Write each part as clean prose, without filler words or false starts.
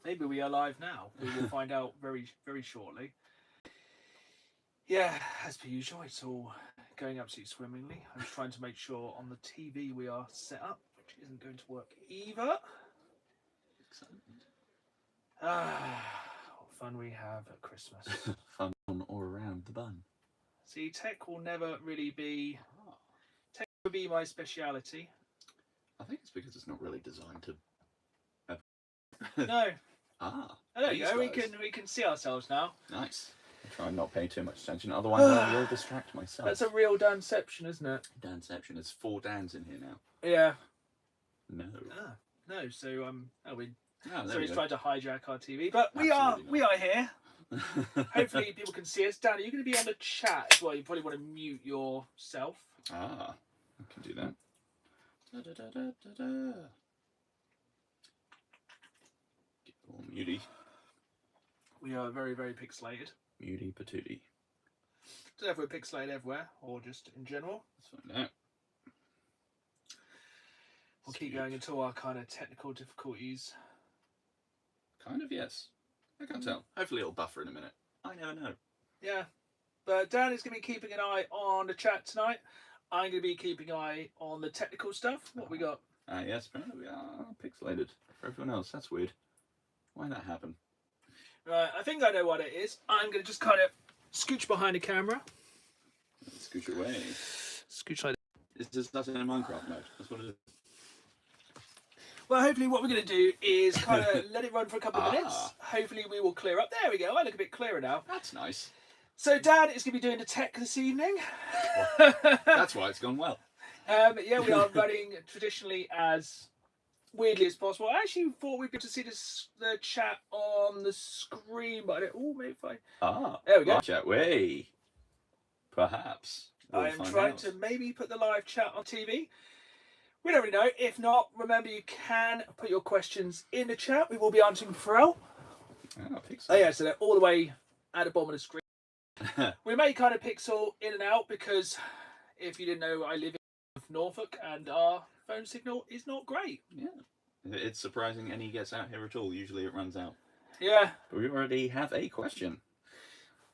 Maybe we are live now. We will find out very, very shortly. Yeah, as per usual, it's all going absolutely swimmingly. I'm just trying to make sure on the TV we are set up, which isn't going to work either. Excellent. What fun we have at Christmas. Fun on or around the bun. See, tech will never really be... Tech will be my speciality. I think it's because it's not really designed to... No. Ah. There you go, we can see ourselves now. Nice. I'll try and not pay too much attention, otherwise I will distract myself. That's a real Danception, isn't it? Danception. There's 4 Dans in here now. Yeah. No. No, so So he's trying to hijack our TV, but we are here. Hopefully people can see us. Dan, are you going to be on the chat as well? You probably want to mute yourself. Ah, I can do that. Get all muty. We are very, very pixelated. Muty patooty. Don't know if we're pixelated everywhere or just in general. Let's find out. We'll keep going until our kind of technical difficulties. Kind of, yes. I can't tell. Hopefully it'll buffer in a minute. I never know. Yeah. But Dan is going to be keeping an eye on the chat tonight. I'm going to be keeping an eye on the technical stuff. What we got? Yes, apparently we are pixelated for everyone else. That's weird. Why that happen? Right, I think I know what it is. I'm going to just kind of scooch behind the camera. Scooch away. Scooch like It's just that's in Minecraft mode. That's what it is. Well, hopefully what we're going to do is kind of let it run for a couple of minutes. Hopefully we will clear up. There we go. I look a bit clearer now. That's nice. So Dan is going to be doing the tech this evening. Well, that's why it's gone well. Yeah, we are running traditionally as weirdly as possible. I actually thought we'd be able to see the chat on the screen, but I don't... Oh, maybe if I... there we go. Chat way. Perhaps. I am trying to maybe put the live chat on TV. We don't really know. If not, remember you can put your questions in the chat. We will be answering throughout. Pixel. Oh yeah, so they're all the way at the bottom of the screen. We may kind of pixel in and out because if you didn't know, I live in Norfolk and our phone signal is not great. Yeah. It's surprising any gets out here at all. Usually it runs out. Yeah. But we already have a question.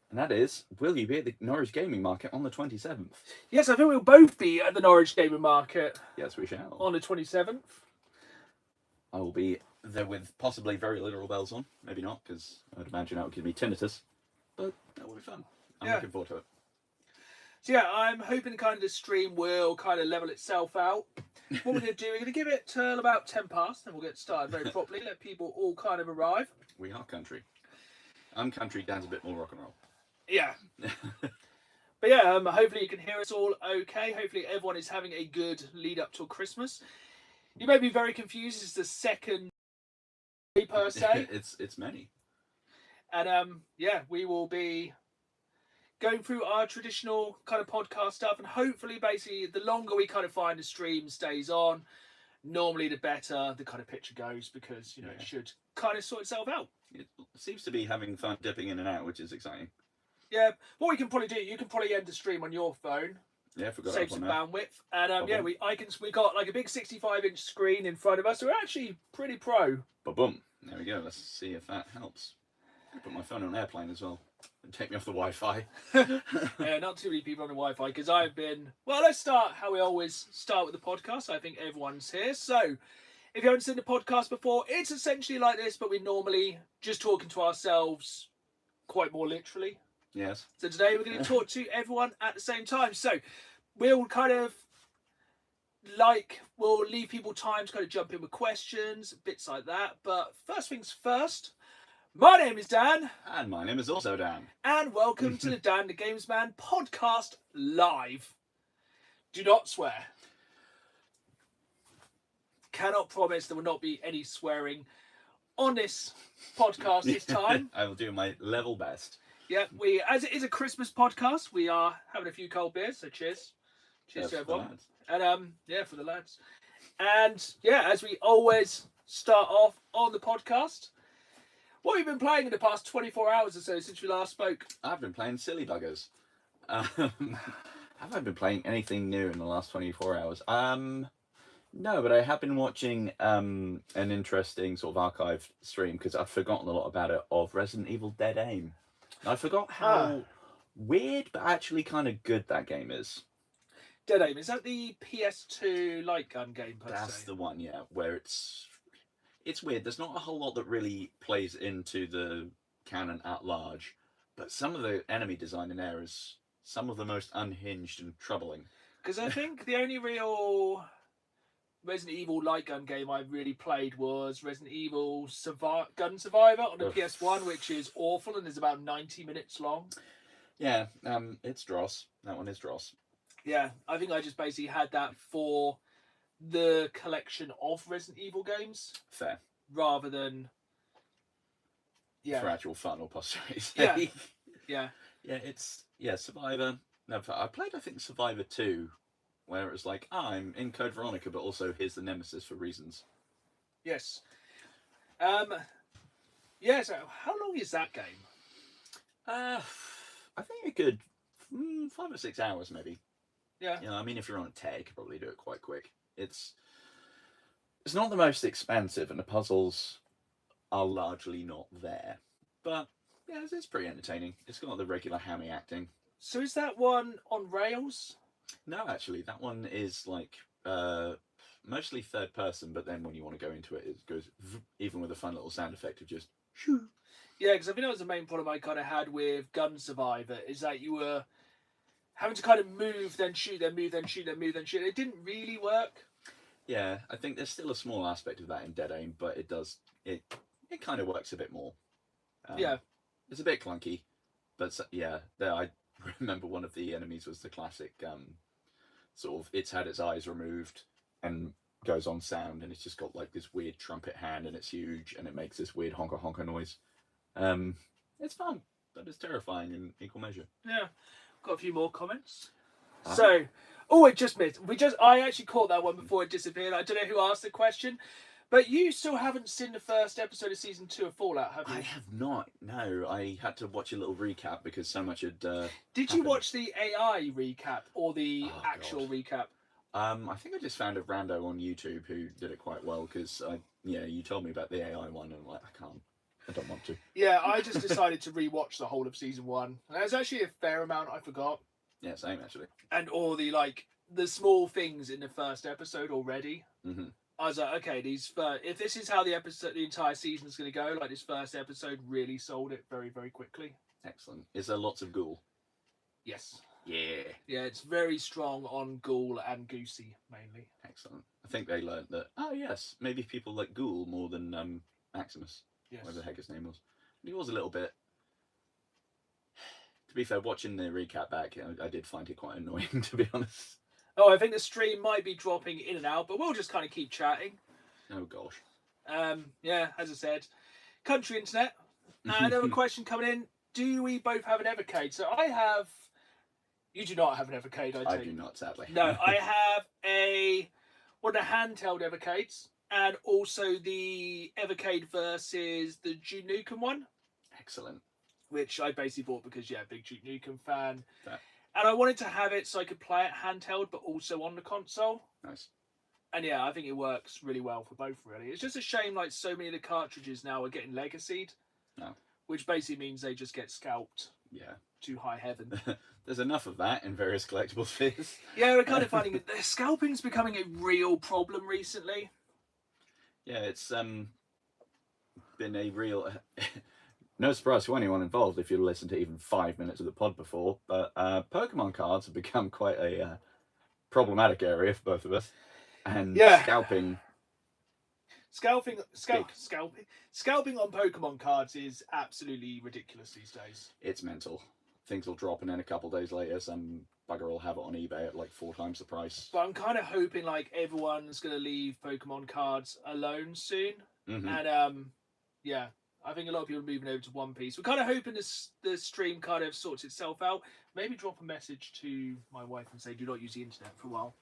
And that is, will you be at the Norwich Gaming Market on the 27th? Yes, I think we'll both be at the Norwich Gaming Market. Yes, we shall. On the 27th. I will be there with possibly very literal bells on. Maybe not, because I'd imagine that would give me tinnitus. But that will be fun. I'm looking forward to it. So yeah, I'm hoping kind of the stream will kind of level itself out. What we're going to do, we're going to give it till about 10 past, and we'll get started very properly, let people all kind of arrive. We are country. I'm country, Dan's a bit more rock and roll. Yeah. But yeah, hopefully you can hear us all okay. Hopefully everyone is having a good lead up till Christmas. You may be very confused. It's the second day per se. it's many. And yeah, we will be going through our traditional kind of podcast stuff, and hopefully basically the longer we kind of find the stream stays on, normally the better the kind of picture goes, because you know it should kind of sort itself out. It seems to be having fun dipping in and out, which is exciting. Yeah, what we can probably do, you can probably end the stream on your phone. Yeah, forgot. Save some bandwidth, and yeah, we got like a big 65-inch screen in front of us. So we're actually pretty pro. Ba-boom. There we go. Let's see if that helps. I put my phone on airplane as well. And take me off the Wi-Fi. Yeah, not too many people on the Wi-Fi, because I've been... Well, let's start how we always start with the podcast. I think everyone's here. So, if you haven't seen the podcast before, it's essentially like this, but we're normally just talking to ourselves quite more literally. Yes. So today we're going to talk to everyone at the same time. So we'll kind of we'll leave people time to kind of jump in with questions, bits like that. But first things first, my name is Dan. And my name is also Dan. And welcome to the Dan the Games Man podcast live. Do not swear. Cannot promise there will not be any swearing on this podcast this time. I will do my level best. Yeah, as it is a Christmas podcast, we are having a few cold beers, so cheers. Cheers to everyone. And yeah, for the lads. And yeah, as we always start off on the podcast, what have you been playing in the past 24 hours or so since we last spoke? I've been playing silly buggers. Have I been playing anything new in the last 24 hours? No, but I have been watching an interesting sort of archived stream because I'd forgotten a lot about it of Resident Evil Dead Aim. And I forgot how weird but actually kind of good that game is. Dead Aim, is that the PS2 light gun game per That's se? the one, yeah, where it's weird. There's not a whole lot that really plays into the canon at large, but some of the enemy design in there is some of the most unhinged and troubling. Because I think the only real Resident Evil light gun game I really played was Resident Evil Gun Survivor on the PS1, which is awful and is about 90 minutes long. Yeah, it's dross. That one is dross. Yeah, I think I just basically had that for the collection of Resident Evil games. Fair. Rather than... Yeah. For actual fun or posterity. Yeah. Yeah. Yeah, it's... Yeah, Survivor. No, I played, I think, Survivor 2, where it was like, I'm in Code Veronica, but also here's the Nemesis for reasons. Yes. Yeah, so how long is that game? I think a good 5 or 6 hours, maybe. Yeah. You know, I mean, if you're on a tag, you could probably do it quite quick. It's not the most expansive, and the puzzles are largely not there. But, yeah, it's pretty entertaining. It's got the regular hammy acting. So is that one on rails? No, actually, that one is like mostly third person, but then when you want to go into it, it goes even with a fun little sound effect of just shoo. Yeah, because I think that was the main problem I kind of had with Gun Survivor, is that you were having to kind of move, then shoot, then move, then shoot, then move, then shoot. It didn't really work. Yeah, I think there's still a small aspect of that in Dead Aim, but it kind of works a bit more. Yeah. It's a bit clunky, but yeah, I remember one of the enemies was the classic sort of, it's had its eyes removed and goes on sound, and it's just got like this weird trumpet hand, and it's huge, and it makes this weird honker honker noise. It's fun, but it's terrifying in equal measure. Yeah. Got a few more comments. So, I just missed. I actually caught that one before it disappeared. I don't know who asked the question, but you still haven't seen the first episode of season 2 of Fallout, have you? I have not. No, I had to watch a little recap because so much had. Did you watch the AI recap or the actual recap? I think I just found a rando on YouTube who did it quite well because you told me about the AI one, and I'm like, I don't want to. Yeah, I just decided to rewatch the whole of season 1. And there's actually a fair amount I forgot. Yeah, same actually. And all the small things in the first episode already. Mm-hmm. I was like, okay, if this is how the entire season is going to go, like this first episode really sold it very, very quickly. Excellent. Is there lots of ghoul? Yes. Yeah. Yeah, it's very strong on ghoul and goosey mainly. Excellent. I think they learned that. Oh yes, maybe people like ghoul more than Maximus. Yes. Whatever the heck his name was. And he was a little bit. To be fair, watching the recap back, I did find it quite annoying, to be honest. Oh, I think the stream might be dropping in and out, but we'll just kind of keep chatting. Oh gosh. Yeah, as I said, country internet. Another question coming in: do we both have an Evercade? So I have. You do not have an Evercade, I think. I do not, sadly. No, I have one of the handheld Evercades, and also the Evercade versus the Duke Nukem one. Excellent. Which I basically bought because, big Duke Nukem fan. Fair. And I wanted to have it so I could play it handheld, but also on the console. Nice. And I think it works really well for both, really. It's just a shame, like, so many of the cartridges now are getting legacied. No. Which basically means they just get scalped. Yeah. To high heaven. There's enough of that in various collectible spheres. Yeah, we're kind of finding it. Scalping's becoming a real problem recently. Yeah, it's been a real... No surprise to anyone involved if you listened to even 5 minutes of the pod before, but Pokemon cards have become quite a problematic area for both of us. And scalping on Pokemon cards is absolutely ridiculous these days. It's mental. Things will drop, and then a couple of days later, some bugger will have it on eBay at like 4 times the price. But I'm kind of hoping like everyone's going to leave Pokemon cards alone soon. Mm-hmm. And I think a lot of people are moving over to One Piece. We're kind of hoping the stream kind of sorts itself out. Maybe drop a message to my wife and say, do not use the internet for a while.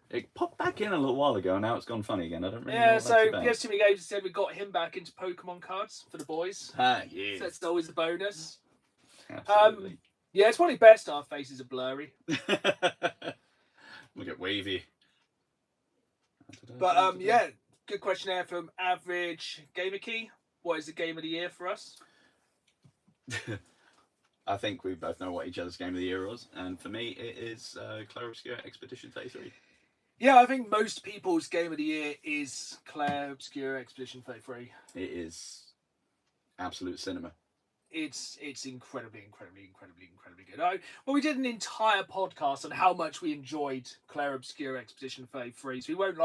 It popped back in a little while ago, and now it's gone funny again. I don't really know what so that's PS2 Games said we got him back into Pokemon cards for the boys. Yes. So that's always a bonus. Absolutely. It's probably best our faces are blurry. We'll get wavy. But yeah, good question there from Average Gamer Key. What is the game of the year for us? I think we both know what each other's game of the year was, and for me, it is Clair Obscur Expedition 33. Yeah, I think most people's game of the year is Clair Obscur Expedition 33. It is absolute cinema. It's incredibly good. We did an entire podcast on how much we enjoyed Clair Obscur Expedition 33, so we won't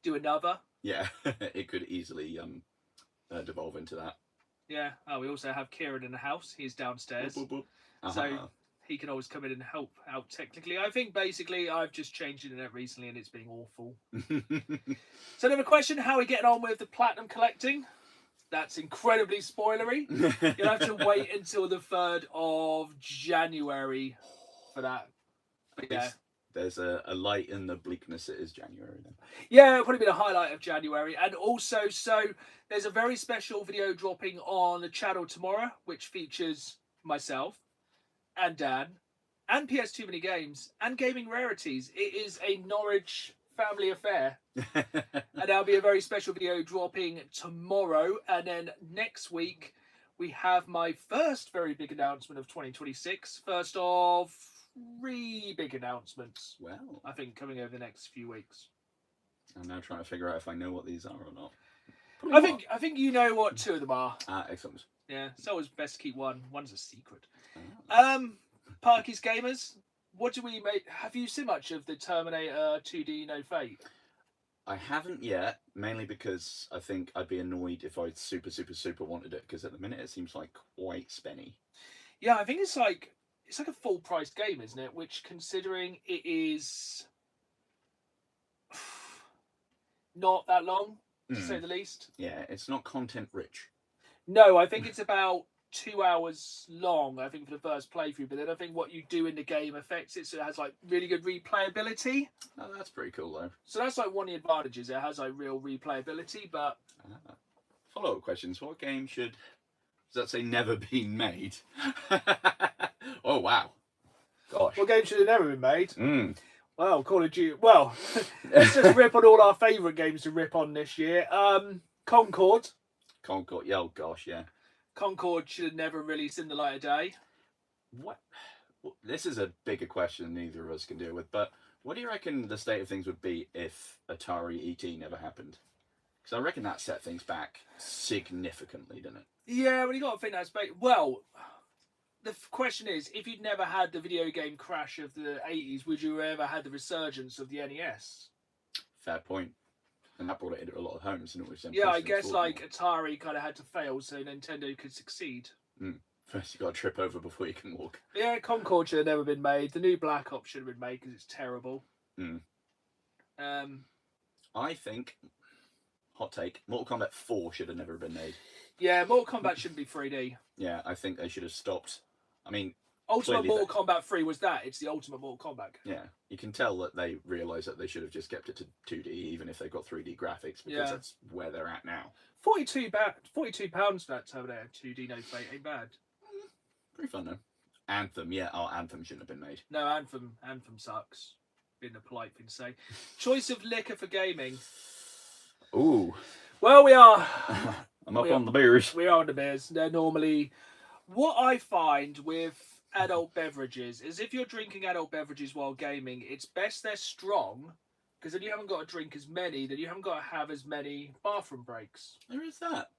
do another. Yeah, it could easily devolve into that. Yeah. Oh, we also have Kieran in the house. He's downstairs. Boop, boop, boop. So he can always come in and help out technically. I think basically I've just changed the internet recently and it's been awful. So another question, how are we getting on with the platinum collecting? That's incredibly spoilery. You'll have to wait until the 3rd of January for that. But yeah. There's a light in the bleakness. It is January then. Yeah, it'll probably be the highlight of January. And also, so there's a very special video dropping on the channel tomorrow, which features myself and Dan and PS2 Mini Games and Gaming Rarities. It is a Norwich family affair. And there'll be a very special video dropping tomorrow. And then next week, we have my first very big announcement of 2026. First of 3 big announcements. Well, I think coming over the next few weeks. I'm now trying to figure out if I know what these are or not. I think you know what 2 of them are. Excellent. Yeah, it's always best to keep one. One's a secret. Oh. Parky's Gamers, what do we make? Have you seen much of the Terminator 2D No Fate? I haven't yet, mainly because I think I'd be annoyed if I super wanted it, because at the minute it seems like quite spenny. Yeah, I think it's like a full price game, isn't it? Which, considering it is not that long, to say the least. Yeah, it's not content rich. No, I think it's about 2 hours long, I think, for the first playthrough. But then I think what you do in the game affects it, so it has like really good replayability. Oh, that's pretty cool though. So that's like one of the advantages. It has like real replayability, but follow-up questions. What game does that say never been made? Oh wow. Gosh. What game should have never been made? Well, Call of Duty. Well, let's just rip on all our favourite games to rip on this year. Concord. Yeah, oh gosh, yeah. Concord should have never really seen the light of day. What? This is a bigger question than neither of us can deal with, but what do you reckon the state of things would be if Atari ET never happened? Because I reckon that set things back significantly, didn't it? Yeah, well, you got to think that's... Well, the question is, if you'd never had the video game crash of the 80s, would you ever had the resurgence of the NES? Fair point. And that brought it into a lot of homes, didn't it? Yeah, I guess like Atari kind of had to fail so Nintendo could succeed. First, you got to trip over before you can walk. Yeah, Concord should have never been made. The new Black Ops should have been made because it's terrible. I think, hot take, Mortal Kombat 4 should have never been made. Yeah, Mortal Kombat shouldn't be 3D. Yeah, I think they should have stopped. I mean, Ultimate Mortal Kombat 3 was that. It's the ultimate Mortal Kombat. Yeah, you can tell that they realise that they should have just kept it to 2D, even if they've got 3D graphics, because that's where they're at now. £42 for that Terminator 2D No Fate ain't bad. Pretty fun though. Anthem, yeah. Oh, Anthem shouldn't have been made. No, Anthem sucks. Being a polite thing to say. Choice of liquor for gaming. Ooh. Well, we are. I'm up on the beers. We are on the beers. They're normally... What I find with adult beverages is if you're drinking adult beverages while gaming, it's best they're strong, because then you haven't got to drink as many, then you haven't got to have as many bathroom breaks. There is that.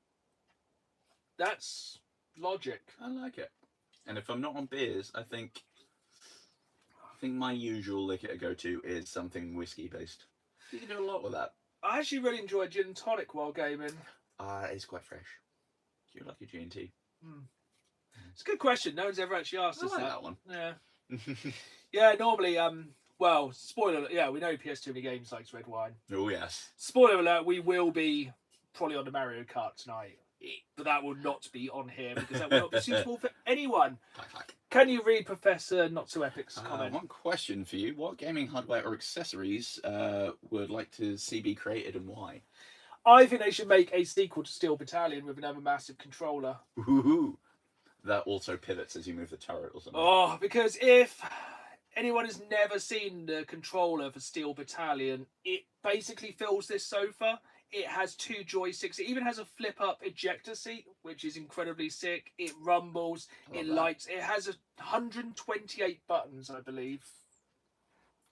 That's logic. I like it. And if I'm not on beers, I think my usual liquor to go to is something whiskey based. You can do a lot with that. I actually really enjoy gin and tonic while gaming. It's quite fresh. Do you like your G&T? It's a good question. No one's ever actually asked us that one. Yeah. Yeah, normally, well, spoiler alert, yeah, we know PS2 Mini Games likes red wine. Oh, yes. Spoiler alert, we will be probably on the Mario Kart tonight. But that will not be on here because that will not be suitable for anyone. Can you read Professor Not So Epic's comment? One question for you. What gaming hardware or accessories would like to see be created and why? I think they should make a sequel to Steel Battalion with another massive controller. Ooh. That also pivots as you move the turret or something. Oh, because if anyone who's never seen the controller for Steel Battalion, it basically fills this sofa. It has 2 joysticks. It even has a flip-up ejector seat, which is incredibly sick. It rumbles. It lights. It has 128 buttons, I believe.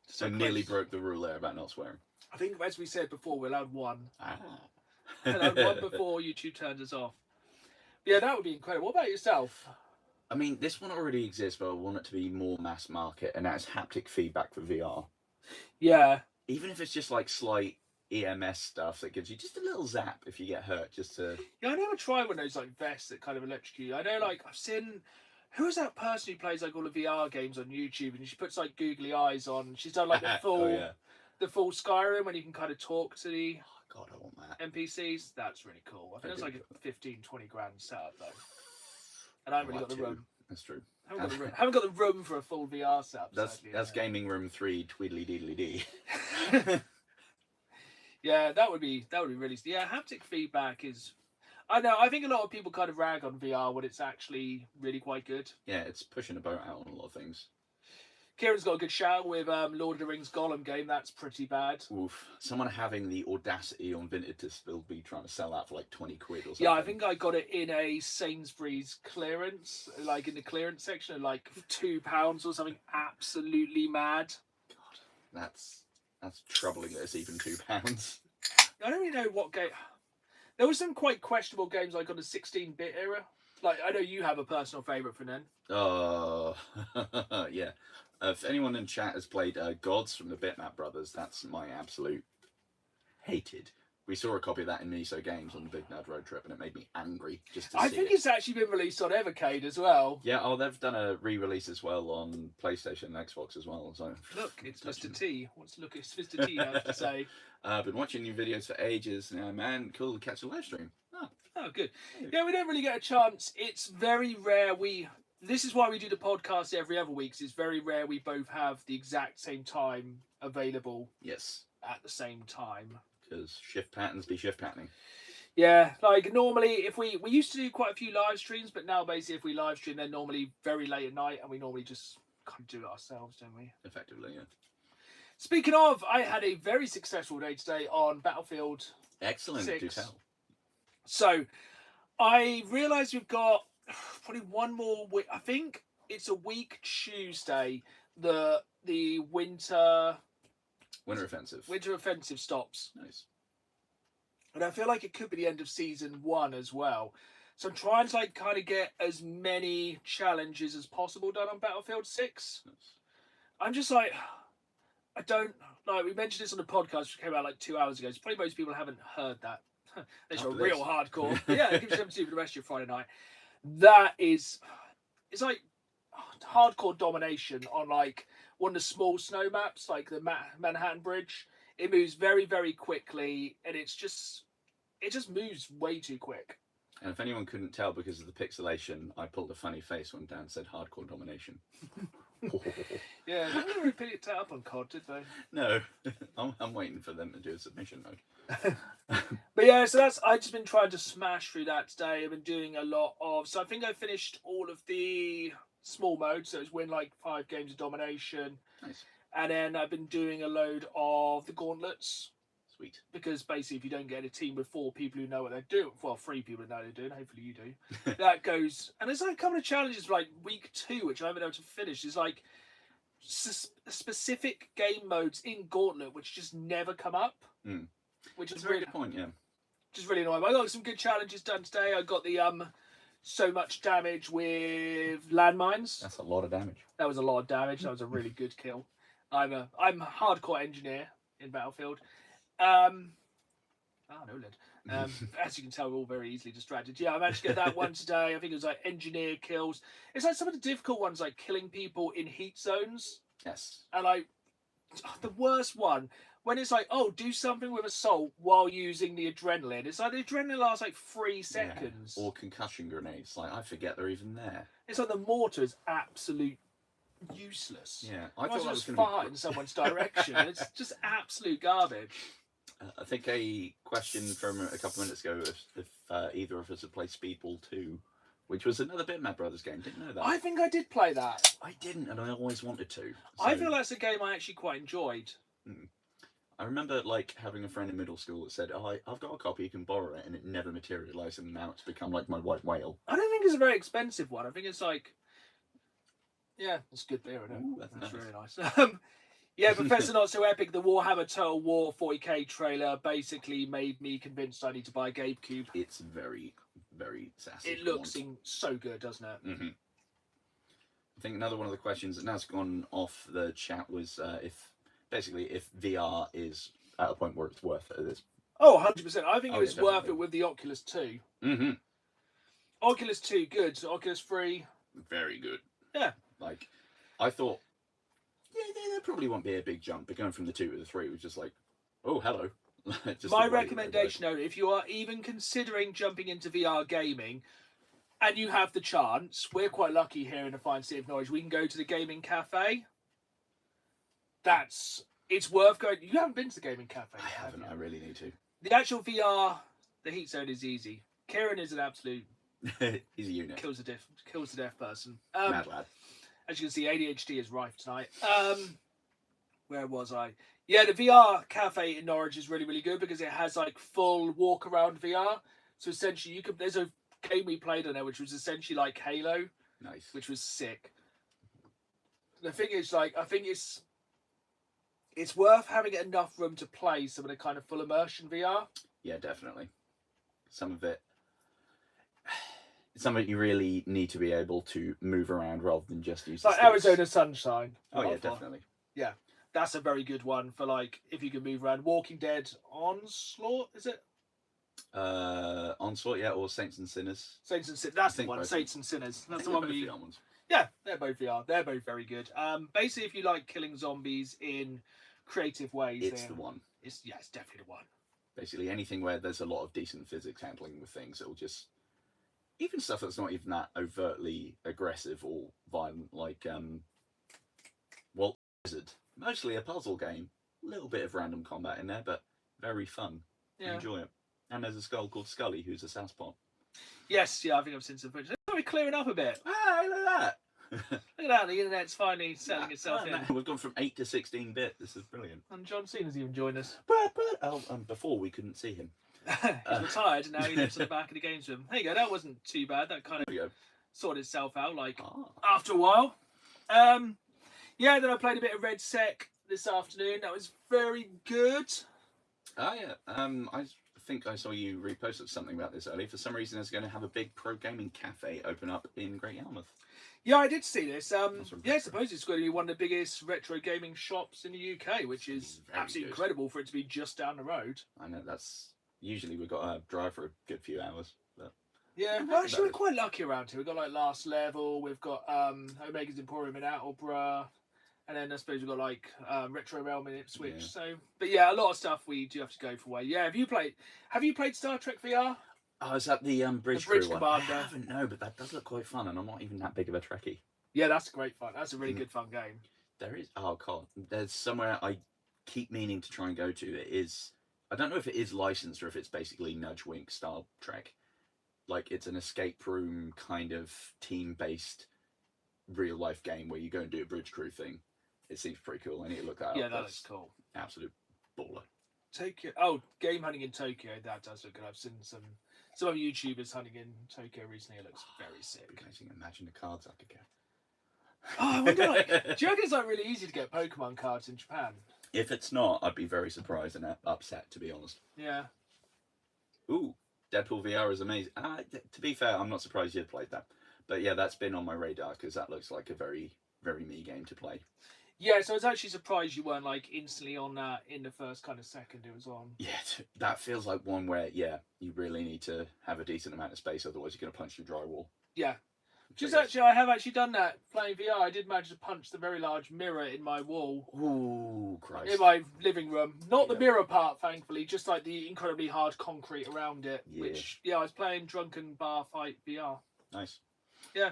So nearly broke the rule there about not swearing. I think, as we said before, we're allowed 1. Ah. Allowed 1 before YouTube turns us off. Yeah, that would be incredible. What about yourself? I mean, this one already exists, but I want it to be more mass market, and that's haptic feedback for VR. Yeah. Even if it's just like slight EMS stuff that gives you just a little zap if you get hurt, just to... Yeah, I never tried one of those like vests that kind of electrocute you. I know, like, I've seen... Who is that person who plays like all the VR games on YouTube, and she puts like googly eyes on? She's done like the full, the full Skyrim when you can kind of talk to the God, I want that. NPCs. That's really cool. I think it's like a 15-20 grand setup though, and I haven't really got the room. That's true. Haven't got the room for a full VR setup. That's gaming room 3 tweedly deedly dee. Yeah, that would be really. Yeah, haptic feedback is. I know. I think a lot of people kind of rag on VR when it's actually really quite good. Yeah, it's pushing a boat out on a lot of things. Kieran's got a good shout with Lord of the Rings Gollum game. That's pretty bad. Oof. Someone having the audacity on Vinted to still be trying to sell that for like 20 quid or something. Yeah, I think I got it in a Sainsbury's clearance, like in the clearance section, at like £2 or something. Absolutely mad. God, that's troubling that it's even £2. I don't really know what game. There were some quite questionable games like on the 16-bit era. Like, I know you have a personal favourite for then. Oh, yeah. If anyone in chat has played Gods from the Bitmap Brothers, that's my absolute hated. We saw a copy of that in Miso Games on the Big Nerd Road Trip, and it made me angry just to see it. I think it's actually been released on Evercade as well. Yeah, they've done a re-release as well on PlayStation and Xbox as well. So look, it's Mr. T. Look, it's Mr. T, I have to say. I've been watching your videos for ages now, man. Cool to catch a live stream. Oh, good. Yeah, we don't really get a chance. It's very rare this is why we do the podcast every other week. It's very rare we both have the exact same time available. Yes. At the same time. Because shift patterns be shift patterning. Yeah, like normally if we used to do quite a few live streams, but now basically if we live stream, they're normally very late at night, and we normally just kind of do it ourselves, don't we? Effectively, yeah. Speaking of, I had a very successful day today on Battlefield. Excellent, 6. do tell. So, I realise we've got probably one more week. I think it's a week Tuesday. The winter offensive stops. Nice. And I feel like it could be the end of season 1 as well. So I'm trying to like kind of get as many challenges as possible done on Battlefield 6. Nice. I'm just like, I don't like. We mentioned this on the podcast, which came out like 2 hours ago. So probably most people haven't heard that. It's real hardcore. Yeah, it gives you something to do for the rest of your Friday night. It's like hardcore domination on like one of the small snow maps, like the Manhattan Bridge. It moves very, very quickly, and it just moves way too quick. And if anyone couldn't tell because of the pixelation, I pulled a funny face when Dan said hardcore domination. Yeah, they didn't really pick it up on COD, did they? No, I'm waiting for them to do a submission mode. But yeah, so I've just been trying to smash through that today. I've been doing a lot of, so I think I finished all of the small modes, so it's win like 5 games of domination. Nice. And then I've been doing a load of the gauntlets. Sweet. Because basically, if you don't get a team with 4 people who know what they're doing, well, 3 people who know what they're doing, hopefully you do, that goes. And there's like a couple of challenges for like week 2, which I haven't been able to finish. There's like specific game modes in Gauntlet which just never come up. Mm. Which That's is a very really good point, yeah. Just really annoying. I got some good challenges done today. I got the so much damage with landmines. That's a lot of damage. That was a lot of damage. That was a really good kill. I'm a hardcore engineer in Battlefield. No lid. As you can tell, we're all very easily distracted. Yeah, I managed to get that one today. I think it was like engineer kills. It's like some of the difficult ones, like killing people in heat zones. Yes. And like the worst one, when it's like, oh, do something with assault while using the adrenaline. It's like the adrenaline lasts like 3 seconds. Yeah. Or concussion grenades. Like, I forget they're even there. It's like the mortar is absolute useless. Yeah. I thought it that was was fart in someone's direction. It's just absolute garbage. I think a question from a couple of minutes ago, if either of us have played Speedball 2 which was another Bitmap Brothers game. Didn't know that. I think I did play that. I didn't, and I always wanted to. I feel that's a game I actually quite enjoyed. I remember like having a friend in middle school that said, "Oh, I've got a copy, you can borrow it," and it never materialised, and now it's become like my white whale. I don't think it's a very expensive one. I think it's like, yeah, it's good beer, isn't it? Ooh, that's nice. Really nice. Yeah, Professor Not So Epic, the Warhammer Total War 40k trailer basically made me convinced I need to buy a GameCube. It's very, very sassy. It looks so good, doesn't it? Mm-hmm. I think another one of the questions that now's gone off the chat was if VR is at a point where it's worth it. This. Oh, 100%. I think it was yeah, worth it with the Oculus 2. Mm-hmm. Oculus 2, good. Oculus 3. Very good. Yeah. Like, I thought, there probably won't be a big jump, but going from the 2 to the 3 was just like, oh, hello. Just my recommendation, though, if you are even considering jumping into VR gaming and you have the chance, we're quite lucky here in the fine city of Norwich, we can go to the gaming cafe. It's worth going. You haven't been to the gaming cafe yet, I haven't. I really need to. The actual VR, the heat zone is easy. Kieran is an absolute he's a unit. Kills the deaf person. Mad lad. As you can see, ADHD is rife tonight. Where was I? Yeah, the VR cafe in Norwich is really, really good because it has like full walk around VR. So essentially, there's a game we played on there which was essentially like Halo. Nice. Which was sick. The thing is, like, I think it's worth having enough room to play some of the kind of full immersion VR. Yeah, definitely. Some of it you really need to be able to move around rather than just use like Arizona Sunshine. Oh yeah, definitely. Yeah, that's a very good one for like if you can move around. Walking Dead Onslaught, is it? Onslaught, yeah, or Saints and Sinners. Saints and Sinners. That's the one. Saints and Sinners. That's the one. Ones. Yeah, they're both VR. They're both very good. Basically, if you like killing zombies in creative ways, it's the one. It's definitely the one. Basically, anything where there's a lot of decent physics handling with things, it'll just even stuff that's not even that overtly aggressive or violent, like Wizard. Mostly a puzzle game, a little bit of random combat in there, but very fun. Yeah. Enjoy it. And there's a skull called Scully, who's a Southpaw. Yes, yeah, I think I've seen some footage. It's probably clearing up a bit. Ah, look at that. Look at that, the internet's finally settling itself in. We've gone from 8 to 16-bit. This is brilliant. And John Cena's even joined us. Before we couldn't see him. He's retired and now he lives on the back of the games room. There you go, that wasn't too bad. That kind of sorted itself out after a while. Yeah, then I played a bit of Red Sec this afternoon. That was very good. Oh yeah. I think I saw you reposted something about this earlier. For some reason, there's going to have a big pro gaming cafe open up in Great Yarmouth. Yeah, I did see this. I suppose it's going to be one of the biggest retro gaming shops in the UK, which is absolutely incredible for it to be just down the road. I know usually we've got to drive for a good few hours. But yeah, well, actually we're quite lucky around here. We've got like Last Level, we've got Omega's Emporium in Attleborough, and then I suppose we've got like Retro Realm in Ipswich. Yeah. So, but yeah, a lot of stuff we do have to go for away. Yeah, have you played Star Trek VR? Oh, is that the Bridge Commander? I haven't, no, but that does look quite fun, and I'm not even that big of a Trekkie. Yeah, that's great fun. That's a really good fun game. There is, oh god, there's somewhere I keep meaning to try and go to. It is, I don't know if it is licensed or if it's basically Nudge Wink style Trek. Like it's an escape room kind of team-based real life game where you go and do a bridge crew thing. It seems pretty cool. I need to look that up. Yeah, that looks cool. Absolute baller. Tokyo. Oh, game hunting in Tokyo. That does look good. I've seen some other YouTubers hunting in Tokyo recently. It looks very sick. Amazing. Imagine the cards I could get. Oh, I wonder, do you reckon it's like really easy to get Pokemon cards in Japan? If it's not, I'd be very surprised and upset, to be honest. Yeah. Ooh, Deadpool VR is amazing. To be fair, I'm not surprised you'd played that. But yeah, that's been on my radar because that looks like a very, very me game to play. Yeah, so I was actually surprised you weren't like instantly on that in the first kind of second it was on. Yeah, that feels like one where, yeah, you really need to have a decent amount of space, otherwise you're going to punch through drywall. Yeah. I have actually done that playing VR. I did manage to punch the very large mirror in my wall. Ooh, Christ. In my living room. Not the mirror part, thankfully, just like the incredibly hard concrete around it. Yeah. Which, I was playing Drunken Bar Fight VR. Nice. Yeah.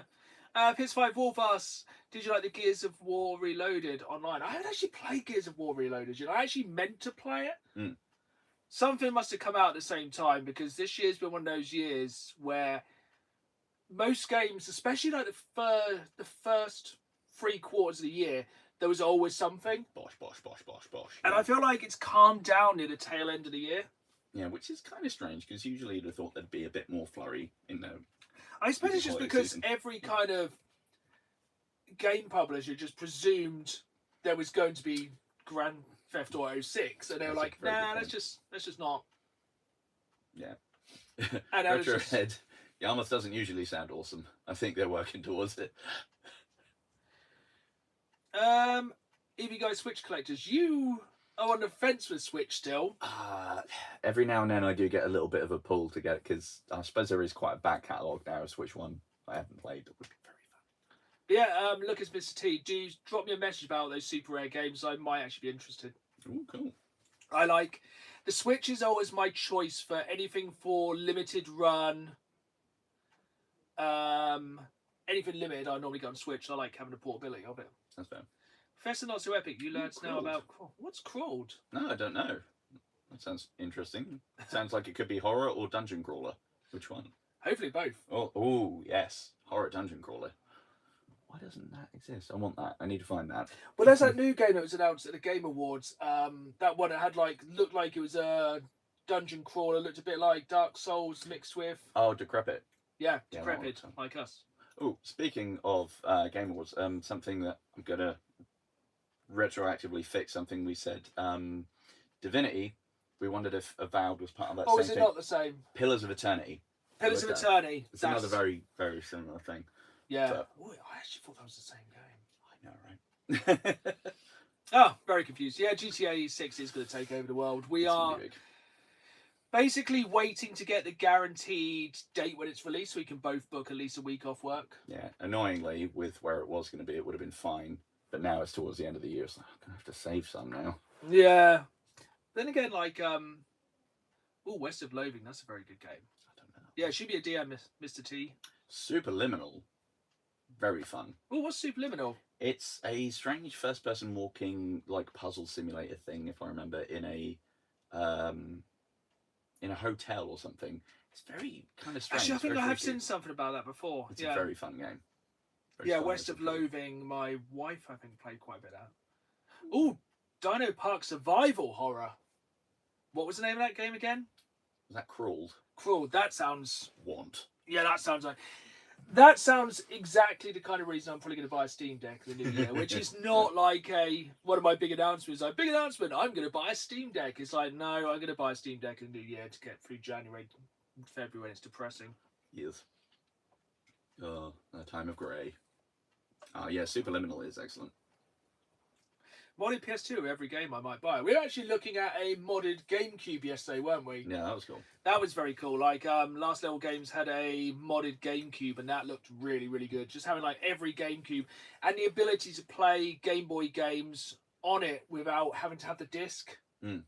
PS5 Warfast, did you like the Gears of War Reloaded online? I haven't actually played Gears of War Reloaded. I actually meant to play it. Mm. Something must have come out at the same time because this year's been one of those years where most games, especially like the first 3 quarters of the year, there was always something. Bosh. And I feel like it's calmed down near the tail end of the year. Yeah, which is kind of strange because usually you'd have thought there'd be a bit more flurry in the. I suppose it's just because season. every kind of game publisher just presumed there was going to be Grand Theft Auto 6, and they were like, "Nah, let's just not." Yeah. And Retrohead, Yarmouth doesn't usually sound awesome. I think they're working towards it. If you guys Switch collectors, you are on the fence with Switch still. Every now and then I do get a little bit of a pull to get, because I suppose there is quite a back catalogue now of Switch One I haven't played. That would be very fun. Yeah, look, it's Mr. T. Do drop me a message about those super rare games. I might actually be interested. Oh, cool. I like the Switch is always my choice for anything for limited run. Anything limited, I normally go on Switch. I like having the portability of it. That's fair. Professor Not So Epic, you learned now about what's crawled? No, I don't know. That sounds interesting. Sounds like it could be horror or dungeon crawler. Which one? Hopefully both. Oh, yes, horror dungeon crawler. Why doesn't that exist? I want that. I need to find that. Well, there's that new game that was announced at the Game Awards. That one, it had looked like it was a dungeon crawler. Looked a bit like Dark Souls mixed with. Oh, Decrepit. Yeah, Decrepit, like us. Oh, speaking of Game Awards, something that I'm gonna retroactively fix. Something we said. Divinity. We wondered if Avowed was part of that. Oh, same is it thing. not the same? Pillars of Eternity. Pillars of Eternity. It's another very, very similar thing. Yeah. But, I actually thought that was the same game. I know, right? Oh, very confused. Yeah, GTA 6 is going to take over the world. We are basically waiting to get the guaranteed date when it's released so we can both book at least a week off work. Yeah, annoyingly, with where it was going to be, it would have been fine. But now it's towards the end of the year, so I'm going to have to save some now. Yeah. Then again, West of Loathing, that's a very good game. I don't know. Yeah, it should be a DM, Mr. T. Superliminal. Very fun. Oh, what's Superliminal? It's a strange first-person walking, puzzle simulator thing, if I remember, in a hotel or something. It's very kind of strange. Actually, I think I have seen something about that before. It's a very fun game. West of Loathing, my wife, I think, played quite a bit of. Oh, Dino Park Survival Horror. What was the name of that game again? Was that Crawled? Crawled. That sounds... Yeah, that sounds exactly the kind of reason I'm probably going to buy a Steam Deck in the new year, which is not one of my big announcements. Big announcement, I'm going to buy a Steam Deck. It's like, no, I'm going to buy a Steam Deck in the new year to get through January and February when it's depressing. Yes. Oh, a time of grey. Yeah, Superliminal is excellent. Modded PS2 every game I might buy. We were actually looking at a modded GameCube yesterday, weren't we? Yeah, that was cool. That was very cool. Last Level Games had a modded GameCube, and that looked really, really good. Just having every GameCube and the ability to play Game Boy games on it without having to have the disc. Because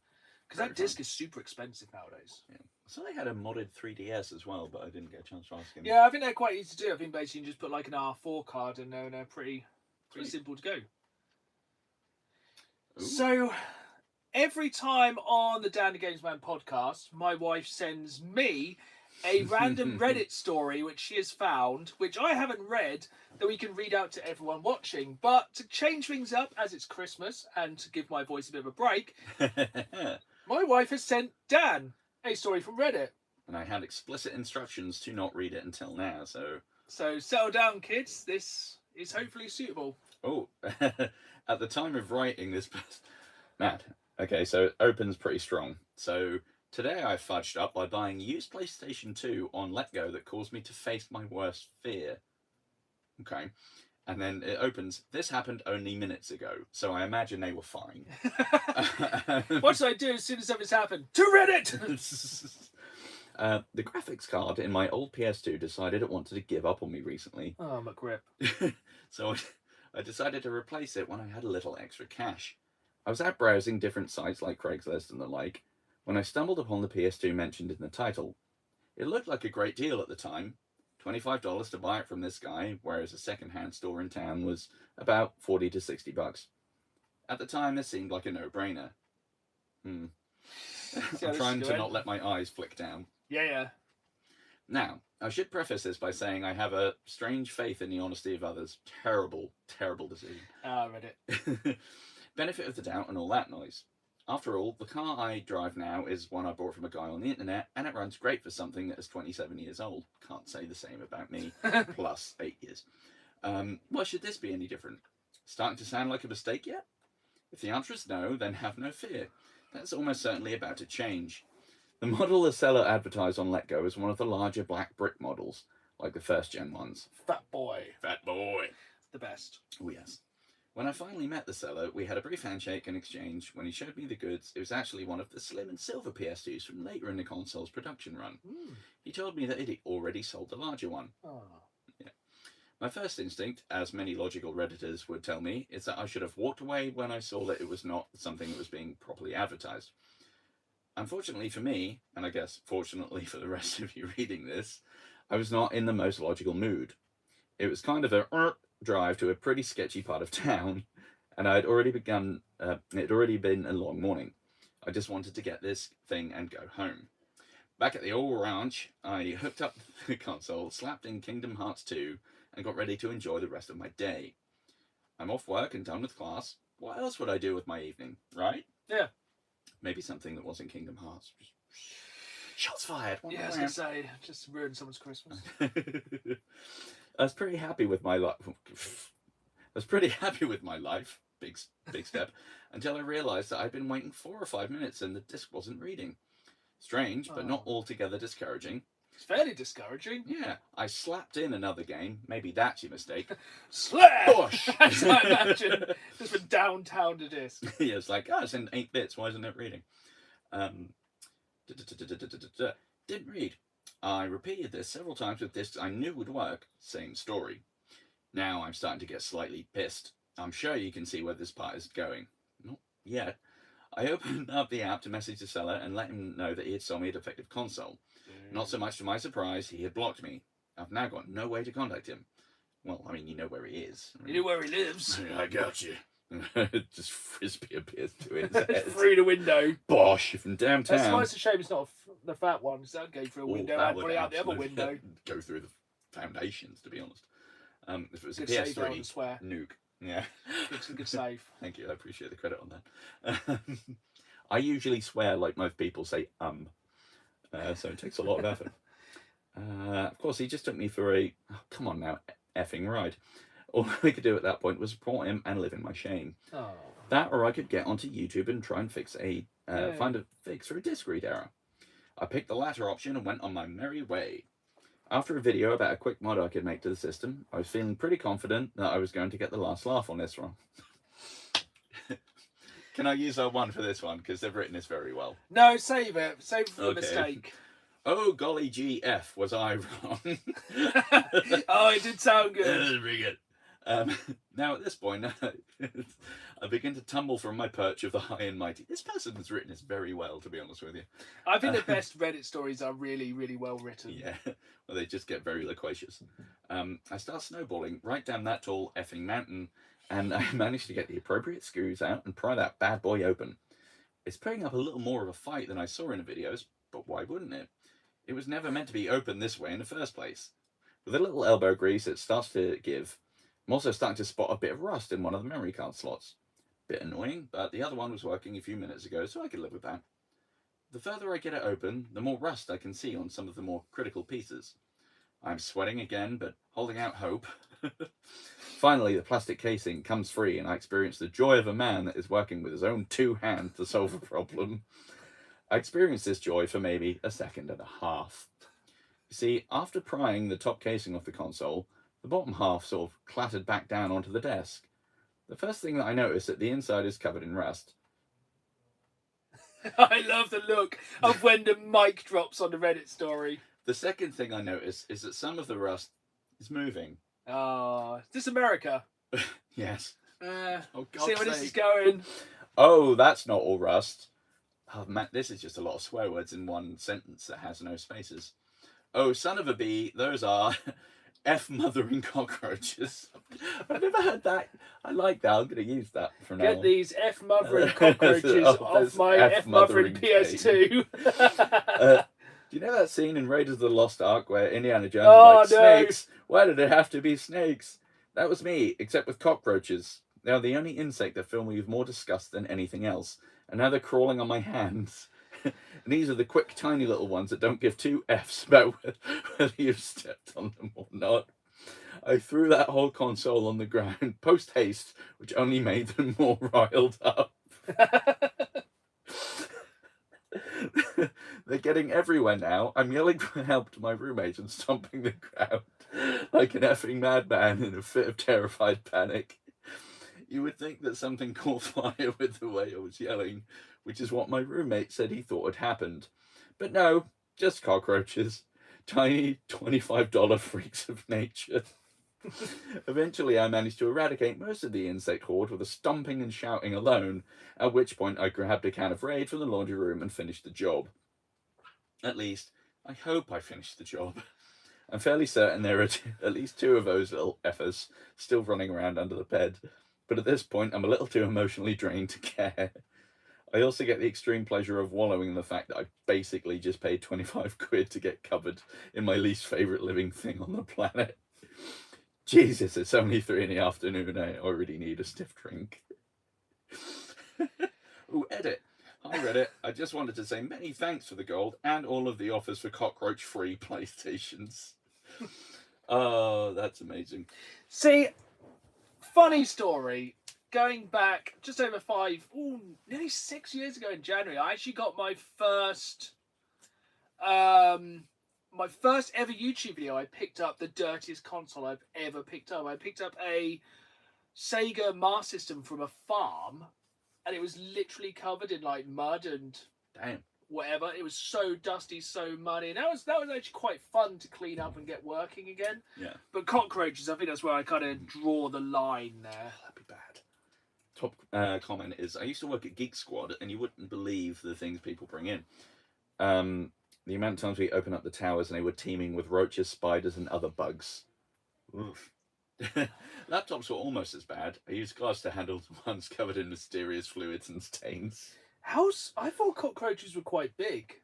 that disc is super expensive nowadays. Yeah. So they had a modded 3DS as well, but I didn't get a chance to ask him. Yeah, I think they're quite easy to do. I think basically you just put an R4 card and they're pretty simple to go. Ooh. So, every time on the Dan the Games Man podcast, my wife sends me a random Reddit story which she has found, which I haven't read, that we can read out to everyone watching. But to change things up, as it's Christmas, and to give my voice a bit of a break, my wife has sent Dan a story from Reddit. And I had explicit instructions to not read it until now, so... So, settle down, kids. This is hopefully suitable. Oh, at the time of writing this... Mad. Okay, so it opens pretty strong. So, today I fudged up by buying a used PlayStation 2 on Letgo that caused me to face my worst fear. Okay. And then it opens, this happened only minutes ago, so I imagine they were fine. What should I do as soon as something's happened? To Reddit! The graphics card in my old PS2 decided it wanted to give up on me recently. Oh, McGrip. So I decided to replace it when I had a little extra cash. I was out browsing different sites like Craigslist and the like, when I stumbled upon the PS2 mentioned in the title. It looked like a great deal at the time. $25 to buy it from this guy, whereas a second-hand store in town was about $40 to $60. At the time, this seemed like a no-brainer. I'm trying to not let my eyes flick down. Yeah. Now, I should preface this by saying I have a strange faith in the honesty of others. Terrible, terrible decision. I read it. Benefit of the doubt and all that noise. After all, the car I drive now is one I bought from a guy on the internet, and it runs great for something that is 27 years old. Can't say the same about me, plus 8 years. Why should this be any different? Starting to sound like a mistake yet? If the answer is no, then have no fear. That's almost certainly about to change. The model the seller advertised on Letgo is one of the larger black brick models, like the first-gen ones. Fat boy. Fat boy. The best. Oh, yes. When I finally met the seller, we had a brief handshake and exchange. When he showed me the goods, it was actually one of the slim and silver PS2s from later in the console's production run. He told me that it had already sold the larger one. Oh. Yeah. My first instinct, as many logical Redditors would tell me, is that I should have walked away when I saw that it was not something that was being properly advertised. Unfortunately for me, and I guess fortunately for the rest of you reading this, I was not in the most logical mood. It was kind of a drive to a pretty sketchy part of town, and it had already been a long morning. I just wanted to get this thing and go home. Back at the old ranch, I hooked up the console, slapped in Kingdom Hearts 2, and got ready to enjoy the rest of my day. I'm off work and done with class. What else would I do with my evening, right? Yeah. Maybe something that wasn't Kingdom Hearts. Shots fired. Yeah, I was going to say, just ruined someone's Christmas. I was pretty happy with my life. Big step. Until I realised that I'd been waiting 4 or 5 minutes and the disc wasn't reading. Strange, but not altogether discouraging. It's fairly discouraging. Yeah, I slapped in another game. Maybe that's your mistake. Slap! Push! As I imagine. Just went downtown to disc. Yeah, it's like, it's in 8 bits. Why isn't it reading? Didn't read. I repeated this several times with discs I knew would work. Same story. Now I'm starting to get slightly pissed. I'm sure you can see where this part is going. Not yet. I opened up the app to message the seller and let him know that he had sold me a defective console. Not so much to my surprise, he had blocked me. I've now got no way to contact him. Well, I mean, you know where he is. You know where he lives. I got you. Just frisbee appears to his head. Through the window. Bosh, from downtown. That's why it's a shame it's not the fat one, because that'd go through a window and probably out the other window. Go through the foundations, to be honest. If it was good a save, PS3, swear. nuke. Yeah. Good save. Thank you, I appreciate the credit on that. I usually swear like most people say, so it takes a lot of effort. Of course, he just took me for a, come on now, effing ride. All I could do at that point was support him and live in my shame. Oh. That, or I could get onto YouTube and try and find a fix for a disc read error. I picked the latter option and went on my merry way. After a video about a quick mod I could make to the system, I was feeling pretty confident that I was going to get the last laugh on this one. Can I use one for this one? Because they've written this very well. No, save it. Save it for the mistake. Oh, golly GF, was I wrong? Oh, it did sound good. That was pretty good. Now, at this point, I begin to tumble from my perch of the high and mighty. This person has written this very well, to be honest with you. I think the best Reddit stories are really, really well written. Yeah, well, they just get very loquacious. I start snowballing right down that tall effing mountain, and I managed to get the appropriate screws out and pry that bad boy open. It's putting up a little more of a fight than I saw in the videos, but why wouldn't it? It was never meant to be open this way in the first place. With a little elbow grease, it starts to give. I'm also starting to spot a bit of rust in one of the memory card slots. Bit annoying, but the other one was working a few minutes ago, so I could live with that. The further I get it open, the more rust I can see on some of the more critical pieces. I'm sweating again, but holding out hope. Finally, the plastic casing comes free, and I experience the joy of a man that is working with his own 2 hands to solve a problem. I experienced this joy for maybe a second and a half. You see, after prying the top casing off the console, the bottom half sort of clattered back down onto the desk. The first thing that I noticed that the inside is covered in rust. I love the look of when the mic drops on the Reddit story. The second thing I noticed is that some of the rust is moving. Oh, is this America? Yes. Oh, God's see where this is going. Oh, that's not all rust. Oh, man, this is just a lot of swear words in one sentence that has no spaces. Oh, son of a bee, those are F-mothering cockroaches. I've never heard that. I like that. I'm going to use that for now. Get these F-mothering cockroaches off my F-mothering PS2. Do you know that scene in Raiders of the Lost Ark where Indiana Jones is like, snakes? Why did it have to be snakes? That was me, except with cockroaches. They are the only insect that fill me with more disgust than anything else. And now they're crawling on my hands. And these are the quick, tiny little ones that don't give two Fs about whether you've stepped on them or not. I threw that whole console on the ground, post-haste, which only made them more riled up. They're getting everywhere now. I'm yelling for help to my roommate and stomping the ground like an effing madman in a fit of terrified panic. You would think that something caught fire with the way I was yelling, which is what my roommate said he thought had happened. But no, just cockroaches. Tiny $25 freaks of nature. Eventually, I managed to eradicate most of the insect horde with a stomping and shouting alone, at which point I grabbed a can of Raid from the laundry room and finished the job. At least, I hope I finished the job. I'm fairly certain there are at least two of those little effers still running around under the bed, but at this point I'm a little too emotionally drained to care. I also get the extreme pleasure of wallowing in the fact that I basically just paid 25 quid to get covered in my least favourite living thing on the planet. Jesus, it's only 3 PM. I already need a stiff drink. Ooh, edit. Hi Reddit. I just wanted to say many thanks for the gold and all of the offers for cockroach-free PlayStations. Oh, that's amazing. See, funny story. Going back just over nearly 6 years ago in January, I actually got my first ever YouTube video. I picked up the dirtiest console I've ever picked up. I picked up a Sega Master System from a farm, and it was literally covered in like mud and whatever. It was so dusty, so muddy, and that was actually quite fun to clean up and get working again. Yeah. But cockroaches, I think that's where I kind of draw the line there. That'd be bad. Top comment is, I used to work at Geek Squad, and you wouldn't believe the things people bring in. The amount of times we open up the towers and they were teeming with roaches, spiders, and other bugs. Oof. Laptops were almost as bad. I used gloves to handle the ones covered in mysterious fluids and stains. I thought cockroaches were quite big.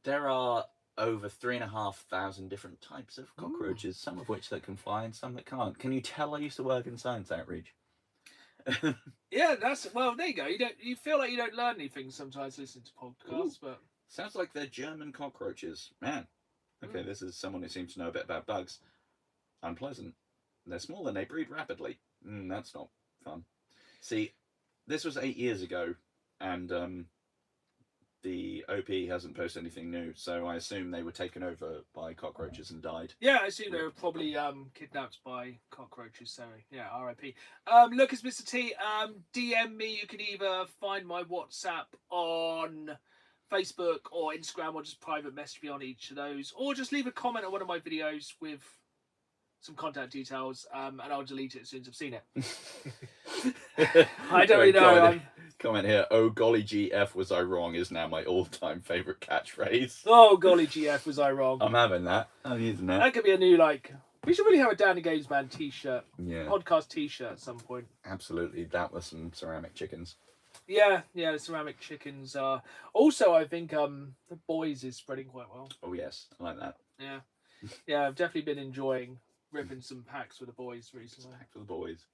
There are over 3,500 different types of cockroaches, some of which that can fly and some that can't. Can you tell I used to work in science outreach? Yeah, there you go. You feel like you don't learn anything sometimes listening to podcasts, but sounds like they're German cockroaches. Man. Okay, this is someone who seems to know a bit about bugs. Unpleasant. They're small and they breed rapidly. That's not fun. See, this was 8 years ago, and the OP hasn't posted anything new, so I assume they were taken over by cockroaches and died. Yeah, I assume they were probably kidnapped by cockroaches, so yeah, RIP. Lucas Mr. T, DM me. You can either find my WhatsApp on Facebook or Instagram, or just private message me on each of those, or just leave a comment on one of my videos with some contact details, and I'll delete it as soon as I've seen it. I don't really know. Comment here. Oh golly, GF was I wrong is now my all-time favourite catchphrase. Oh golly, GF was I wrong. I'm having that. I'm using that. That could be a new we should really have a Danny Games Man t-shirt. Yeah. Podcast t-shirt at some point. Absolutely. That was some ceramic chickens. Yeah, the ceramic chickens are. Also, I think the boys is spreading quite well. Oh yes, I like that. Yeah, I've definitely been enjoying ripping some packs with the boys recently. Pack for the boys,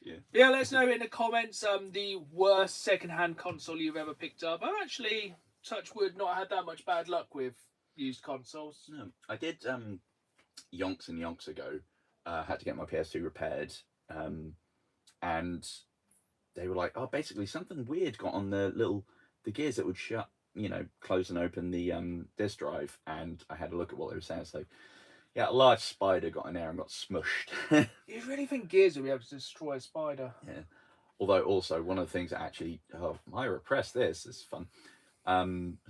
yeah. Yeah, let us know in the comments the worst second-hand console you've ever picked up. I've actually, touch wood, not had that much bad luck with used consoles. No, I did yonks and yonks ago. Had to get my PS2 repaired, and they were like, oh, basically something weird got on the gears that would shut, close and open the disk drive, and I had a look at what they were saying. So, yeah, a large spider got in there and got smushed. You really think gears would be able to destroy a spider? Yeah. Although, also, one of the things that actually... Oh, Myra, press this. This is fun. Is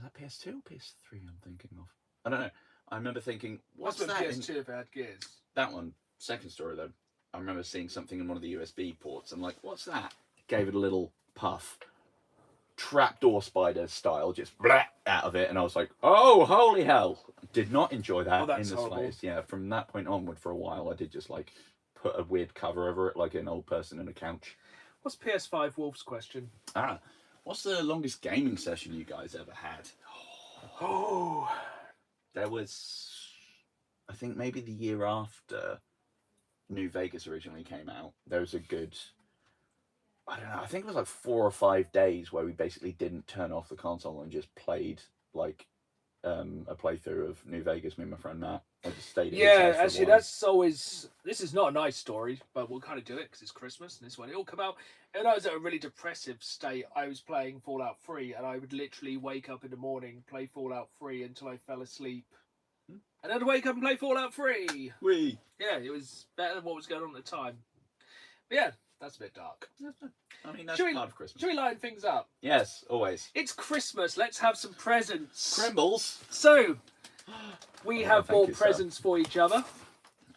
that PS2 or PS3 I'm thinking of? I don't know. I remember thinking, what's that? PS2 if it had gears? That one. Second story, though. I remember seeing something in one of the USB ports. I'm like, what's that? Gave it a little puff. Trapdoor spider style, just blah out of it, and I was like, oh, holy hell. Did not enjoy that in the slightest. Yeah, from that point onward for a while, I did just put a weird cover over it like an old person in a couch. What's PS5 Wolf's question? What's the longest gaming session you guys ever had? Oh, there was, I think maybe the year after New Vegas originally came out, there was a good, I don't know, I think it was like 4 or 5 days where we basically didn't turn off the console and just played like a playthrough of New Vegas, me and my friend Matt. I just stayed at his house for a actually, while. that's always. This is not a nice story, but we'll kind of do it because it's Christmas and this one. It all come out. And I was at a really depressive state. I was playing Fallout 3, and I would literally wake up in the morning, play Fallout 3 until I fell asleep, and then I'd wake up and play Fallout 3. Wee. Yeah, it was better than what was going on at the time. But yeah, that's a bit dark. I mean, that's part of Christmas. Should we line things up? Yes, always. It's Christmas. Let's have some presents. Crumbles. So, we have thank bought you, sir. presents for each other.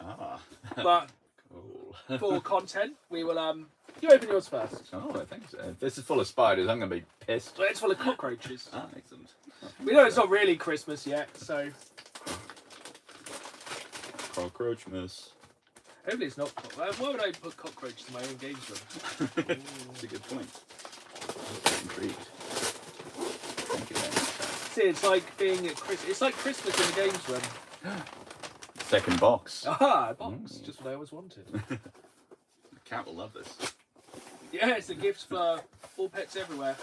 Ah. But Cool. for content, we will you open yours first. Oh, thanks. If this is full of spiders, I'm going to be pissed. Well, it's full of cockroaches. Ah, excellent. We know it's not really Christmas yet, so Cockroachmas. hopefully it's not. Why would I put cockroaches in my own games room? That's a good point. I'm intrigued. Thank you very much. See, it's like being at Christmas. It's like Christmas in the games room. Second box. Ah, a box, just what I always wanted. The cat will love this. Yeah, it's a gift for all pets everywhere.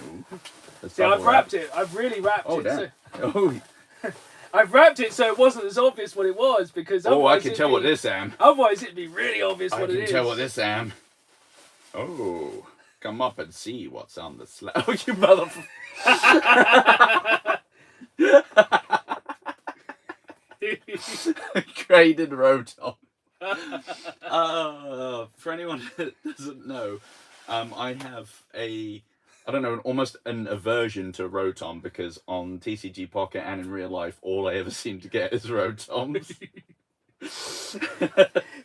Ooh. See, I've wrapped it. I've really wrapped Oh, it. damn. So, Oh, I've wrapped it so it wasn't as obvious what it was because. oh, I otherwise can it'd tell what be- this am. Otherwise, it'd be really obvious I what it can is. tell what this am. Oh, come up and see what's on the slab. Oh, you motherfucker. Graded Rotom. For anyone that doesn't know, I have almost an aversion to Rotom because on TCG Pocket and in real life, all I ever seem to get is Rotoms.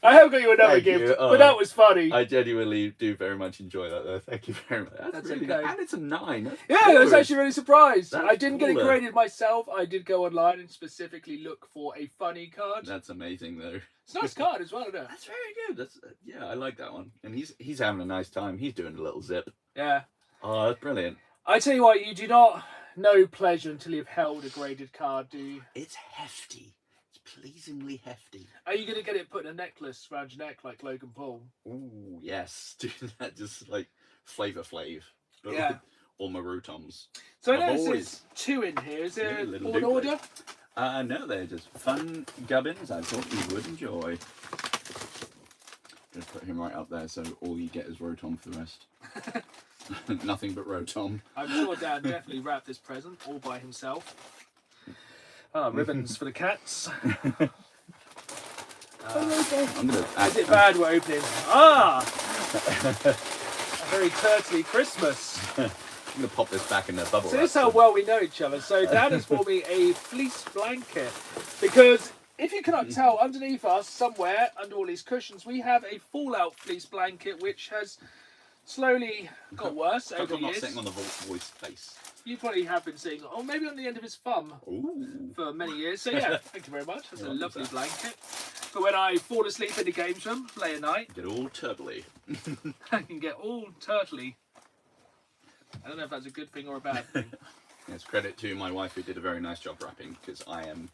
I have got you another Thank gift, you. but that was funny. I genuinely do very much enjoy that, though. Thank you very much. That's really okay. nice. And it's a 9. That's Yeah, I was good. actually really surprised. That's I didn't get it cooler. graded myself. I did go online and specifically look for a funny card. That's amazing, though. It's a nice card as well, isn't it? That's very good. That's yeah, I like that one. And he's having a nice time. He's doing a little zip. Yeah. Oh, that's brilliant. I tell you what, you do not know pleasure until you've held a graded card, do you? It's hefty. It's pleasingly hefty. Are you going to get it put in a necklace around your neck like Logan Paul? Ooh, yes. Do that just like Flavor Flav. But Yeah. with all my Rotoms. So I My noticed boys. there's 2 in here. Is there Yeah, little all in duplex. order? No, they're just fun gubbins I thought you would enjoy. Just put him right up there so all you get is Rotom for the rest. Nothing but Rotom. I'm sure Dan definitely wrapped this present all by himself. Ribbons for the cats. I'm gonna Is it bad we're opening? Ah! A very turtly Christmas. I'm gonna pop this back in the bubble So wrap. this is how well we know each other. So Dan has bought me a fleece blanket because if you cannot tell, underneath us, somewhere under all these cushions, we have a Fallout fleece blanket which has slowly got worse over I'm not years. sitting on the voice face. You probably have been seeing, or maybe on the end of his thumb Ooh. for many years. So yeah, thank you very much. That's a You're welcome, lovely sir. blanket. But when I fall asleep in the games room late at night, Get all turtly. I can get all turtly. I don't know if that's a good thing or a bad thing. Yes, credit to my wife who did a very nice job wrapping because I am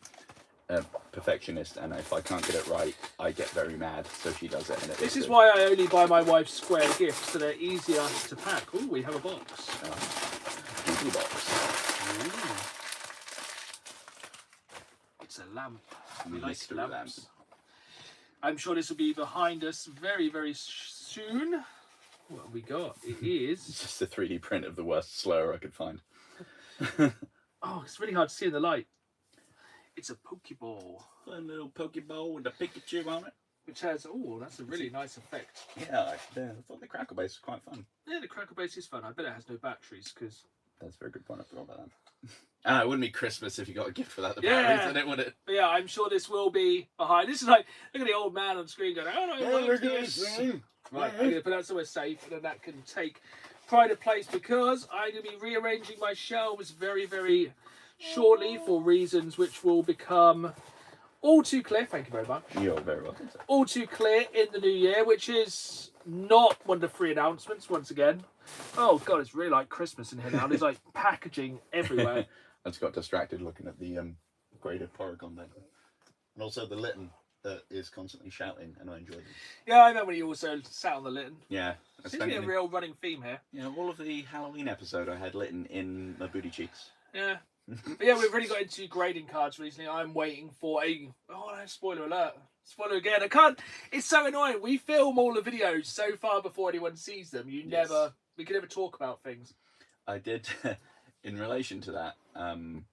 a perfectionist and if I can't get it right, I get very mad. So she does it. And it This is is why I only buy my wife square gifts so they're easier to pack. Oh, we have a box. Google box. It's a lamp. We like Mystery lamps. lamp. I'm sure this will be behind us very, very soon. What have we got? It It's is. just a 3D print of the worst slur I could find. Oh, it's really hard to see in the light. It's a Pokeball, A little Pokeball with a Pikachu on it. which has. Oh, that's a really nice effect. Yeah, I thought the crackle base was quite fun. Yeah, the crackle base is fun. I bet it has no batteries because. That's a very good point. I forgot about that. It wouldn't be Christmas if you got a gift for that. The Yeah. batteries in it, would it? But yeah, I'm sure this will be behind. This is like, look at the old man on screen going, oh no, look at this. this. Right, I'm going to put that somewhere safe and then that can take pride of place because I'm going to be rearranging my shelves very, very shortly for reasons which will become all too clear. Thank you very much. You're very welcome, sir. All too clear in the new year, which is not one of the 3 announcements once again. Oh God, it's really like Christmas in here now. There's like packaging everywhere. I just got distracted looking at the graded Porygon then. And also the Litten that is constantly shouting, and I enjoy them. Yeah, I remember when you also sat on the Litten. Yeah. Seems to be a real running theme here. Yeah, all of the Halloween episode I had Litten in my booty cheeks. Yeah. But yeah, we've really got into grading cards recently. I'm waiting for a... Oh, no, spoiler alert. Spoiler again. I can't... It's so annoying. We film all the videos so far before anyone sees them. We can never talk about things. I did, in relation to that, kind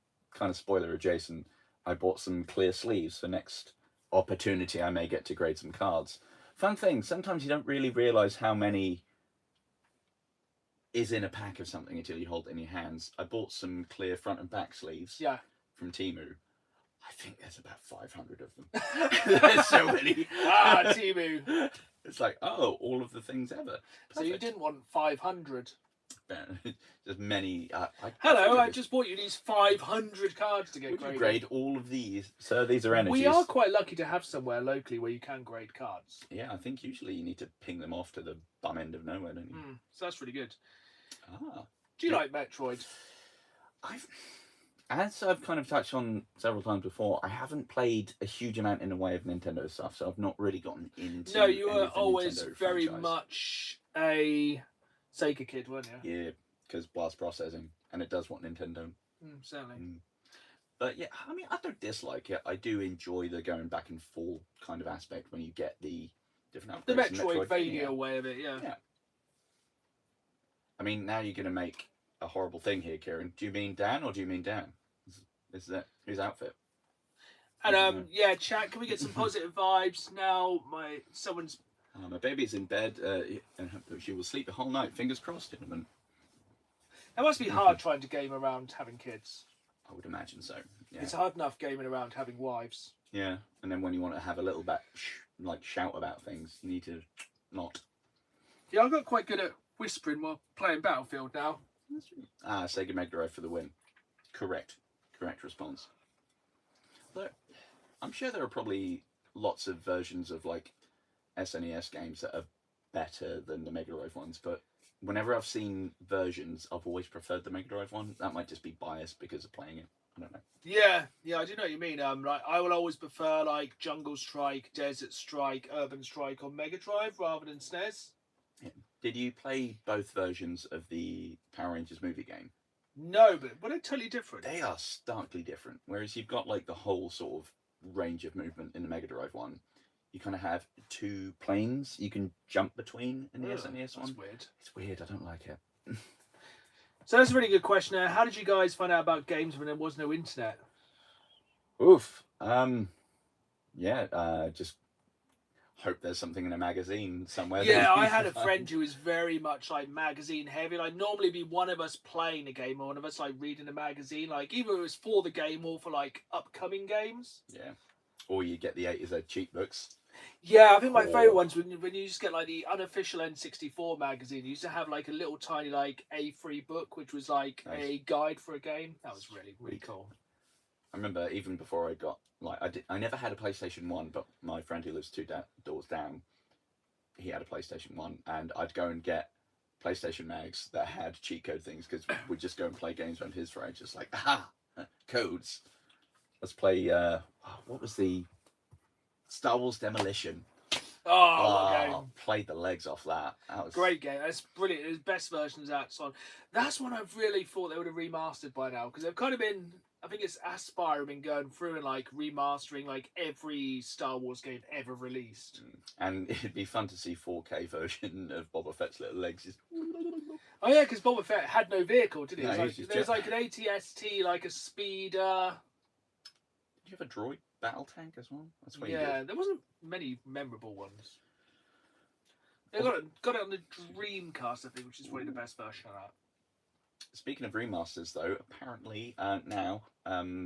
of spoiler adjacent, I bought some clear sleeves for next opportunity I may get to grade some cards. Fun thing, sometimes you don't really realise how many is in a pack of something until you hold it in your hands. I bought some clear front and back sleeves from Temu. I think there's about 500 of them. There's so many. Temu. It's like, oh, all of the things ever. Perfect. So you didn't want 500. Just many. Hello, I just bought you these 500 cards to get graded. Grade all of these. So these are energies. We are quite lucky to have somewhere locally where you can grade cards. Yeah, I think usually you need to ping them off to the bum end of nowhere, don't you? So that's really good. Ah. Do you like Metroid? As I've kind of touched on several times before, I haven't played a huge amount in the way of Nintendo stuff, so I've not really gotten into. No, you were any of the always Nintendo very franchise. much a Sega kid, weren't you? Yeah, because blast processing, and it does what Nintendo. Certainly. But yeah, I mean, I don't dislike it. I do enjoy the going back and forth kind of aspect when you get the different The upgrades. Metroidvania way of it, yeah. I mean, now you're going to make a horrible thing here, Kieran. Do you mean Dan or do you mean Dan? Is that his outfit? And yeah, chat. Can we get some positive vibes now? My baby's in bed, and she will sleep the whole night. Fingers crossed in a minute. It must be hard trying to game around having kids. I would imagine so. Yeah. It's hard enough gaming around having wives. Yeah, and then when you want to have a little bit shout about things, you need to not. Yeah, I got quite good at whispering while playing Battlefield now. Sega Mega Drive for the win. Correct response. But I'm sure there are probably lots of versions of like SNES games that are better than the Mega Drive ones, but whenever I've seen versions, I've always preferred the Mega Drive one. That might just be biased because of playing it. I don't know. Yeah, I do know what you mean. Like I will always prefer like Jungle Strike, Desert Strike, Urban Strike on Mega Drive rather than SNES. Yeah. Did you play both versions of the Power Rangers movie game? No, but they're totally different. They are starkly different. Whereas you've got like the whole sort of range of movement in the Mega Drive one. You kind of have two planes you can jump between in the SNES one. That's weird. It's weird. I don't like it. So that's a really good question. How did you guys find out about games when there was no internet? Oof. Just hope there's something in a magazine somewhere. Yeah, I had a friend who was very much like magazine heavy. Like normally be one of us playing a game or one of us like reading a magazine. Like either it was for the game or for like upcoming games. Yeah. Or you get the A to Z cheat books. Yeah, I think my favourite ones when you just get like the unofficial N64 magazine. You used to have like a little tiny like A3 book, which was like a guide for a game. That was really, really cool. I remember even before I got I never had a PlayStation 1, but my friend who lives two doors down, he had a PlayStation 1, and I'd go and get PlayStation mags that had cheat code things because we'd just go and play games on his phone, just like codes. Let's play. What was the Star Wars Demolition? What game? Played the legs off that. That was great game. That's brilliant. It's best versions out. So that's one I really thought they would have remastered by now because they've kind of been. I think it's Aspire been going through and like remastering like every Star Wars game ever released. And it'd be fun to see 4K version of Boba Fett's little legs. Just... Oh yeah, because Boba Fett had no vehicle, did he? No, There's like an AT-ST, like a speeder. Did you have a droid battle tank as well? That's what there wasn't many memorable ones. They got it on the Dreamcast, I think, which is probably the best version of that. Speaking of remasters, though, apparently now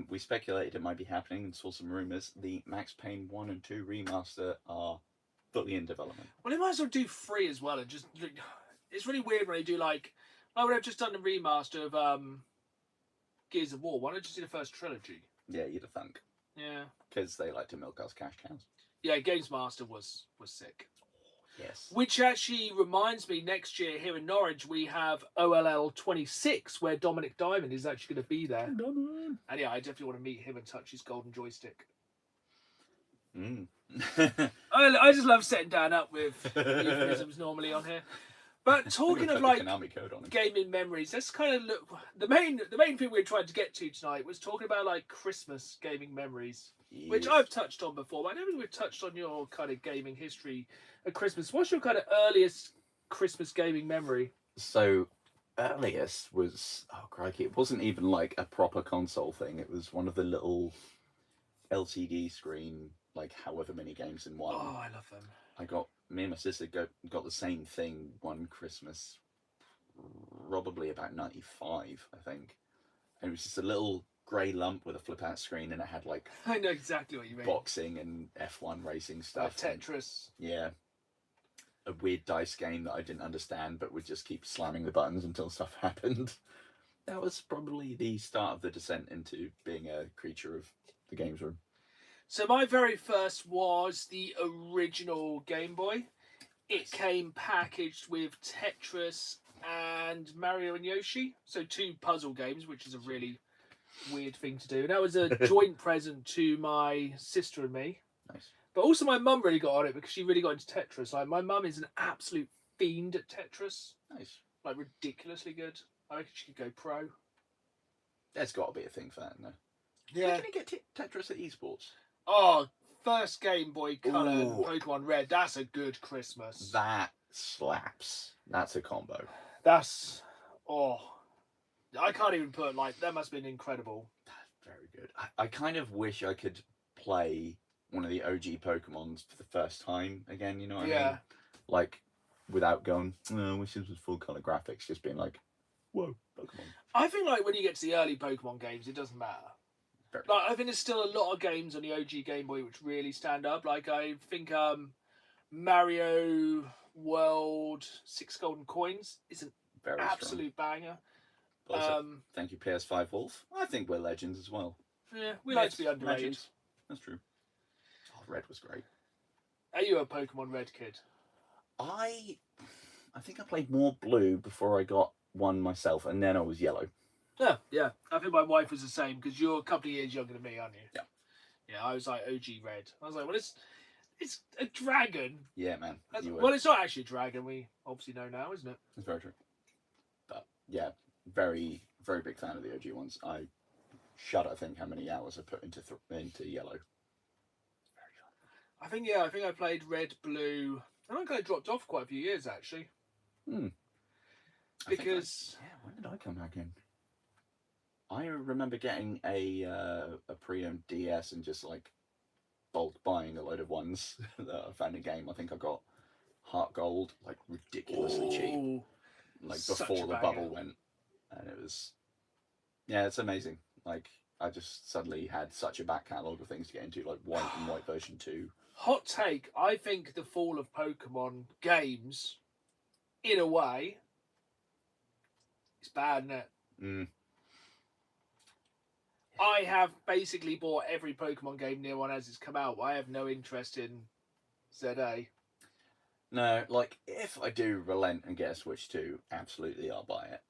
we speculated it might be happening and saw some rumours. The Max Payne 1 and 2 remaster are fully in development. Well, they might as well do 3 as well. And just it's really weird when they do like when they've just done the remaster of Gears of War. Why don't you do the first trilogy? Yeah, you'd have thunk. Yeah, because they like to milk us cash cows. Yeah, Games Master was sick. Yes. Which actually reminds me, next year here in Norwich, we have OLL 26, where Dominic Diamond is actually going to be there. Diamond. And yeah, I definitely want to meet him and touch his golden joystick. Mm. I just love setting Dan up with euphemisms normally on here. But talking of like gaming memories, let's kind of look. The main thing we were trying to get to tonight was talking about like Christmas gaming memories, which I've touched on before. But I don't think we've touched on your kind of gaming history at Christmas. What's your kind of earliest Christmas gaming memory? So earliest was, oh crikey, it wasn't even like a proper console thing. It was one of the little LCD screen, like however many games in one. Oh, I love them. Me and my sister got the same thing one Christmas, probably about 95, I think. And it was just a little grey lump with a flip out screen, and it had like I know exactly what you mean. Boxing and F1 racing stuff. Like Tetris. And, yeah. A weird dice game that I didn't understand, but would just keep slamming the buttons until stuff happened. That was probably the start of the descent into being a creature of the games room. So my very first was the original Game Boy. It came packaged with Tetris and Mario and Yoshi. So 2 puzzle games, which is a really weird thing to do. And that was a joint present to my sister and me. Nice. But also my mum really got on it because she really got into Tetris. Like my mum is an absolute fiend at Tetris. Nice. Like ridiculously good. I reckon she could go pro. There's got to be a thing for that, no? Yeah. Can you get Tetris at esports? Oh, first Game Boy Color Pokemon Red. That's a good Christmas. That slaps. That's a combo. That's... Oh. I can't even put, like, that must have been incredible. That's very good. I kind of wish I could play one of the OG Pokemons for the first time again, you know what I mean? Like, without going, oh, I wish this was full colour graphics, just being like, whoa, Pokemon. I think, like, when you get to the early Pokemon games, it doesn't matter. Like, I think there's still a lot of games on the OG Game Boy which really stand up. Like, I think Mario World 6 Golden Coins is an very absolute banger. Also, thank you, PS5 Wolf. I think we're legends as well. Yeah, we like to be underrated. Legends. That's true. Oh, Red was great. Are you a Pokemon Red kid? I think I played more Blue before I got one myself, and then I was Yellow. Yeah. I think my wife was the same because you're a couple of years younger than me, aren't you? Yeah. Yeah, I was like OG Red. I was like, well, it's a dragon. Yeah, man. Well, it's not actually a dragon. We obviously know now, isn't it? It's very true. But yeah, very, very big fan of the OG ones. I shudder to think how many hours I put into Yellow. Very fun. I think I played Red, Blue. I think I dropped off quite a few years actually. Because when did I come back in? I remember getting a pre-owned DS and just like bulk buying a load of ones that I found in game. I think I got Heart Gold, like ridiculously cheap, like before the bubble went, and it was, yeah, it's amazing. Like I just suddenly had such a back catalogue of things to get into, like White and White version 2. Hot take: I think the fall of Pokemon games, in a way, it's bad, isn't it? I have basically bought every Pokemon game near one as it's come out. I have no interest in ZA. No, like, if I do relent and get a Switch 2, absolutely I'll buy it.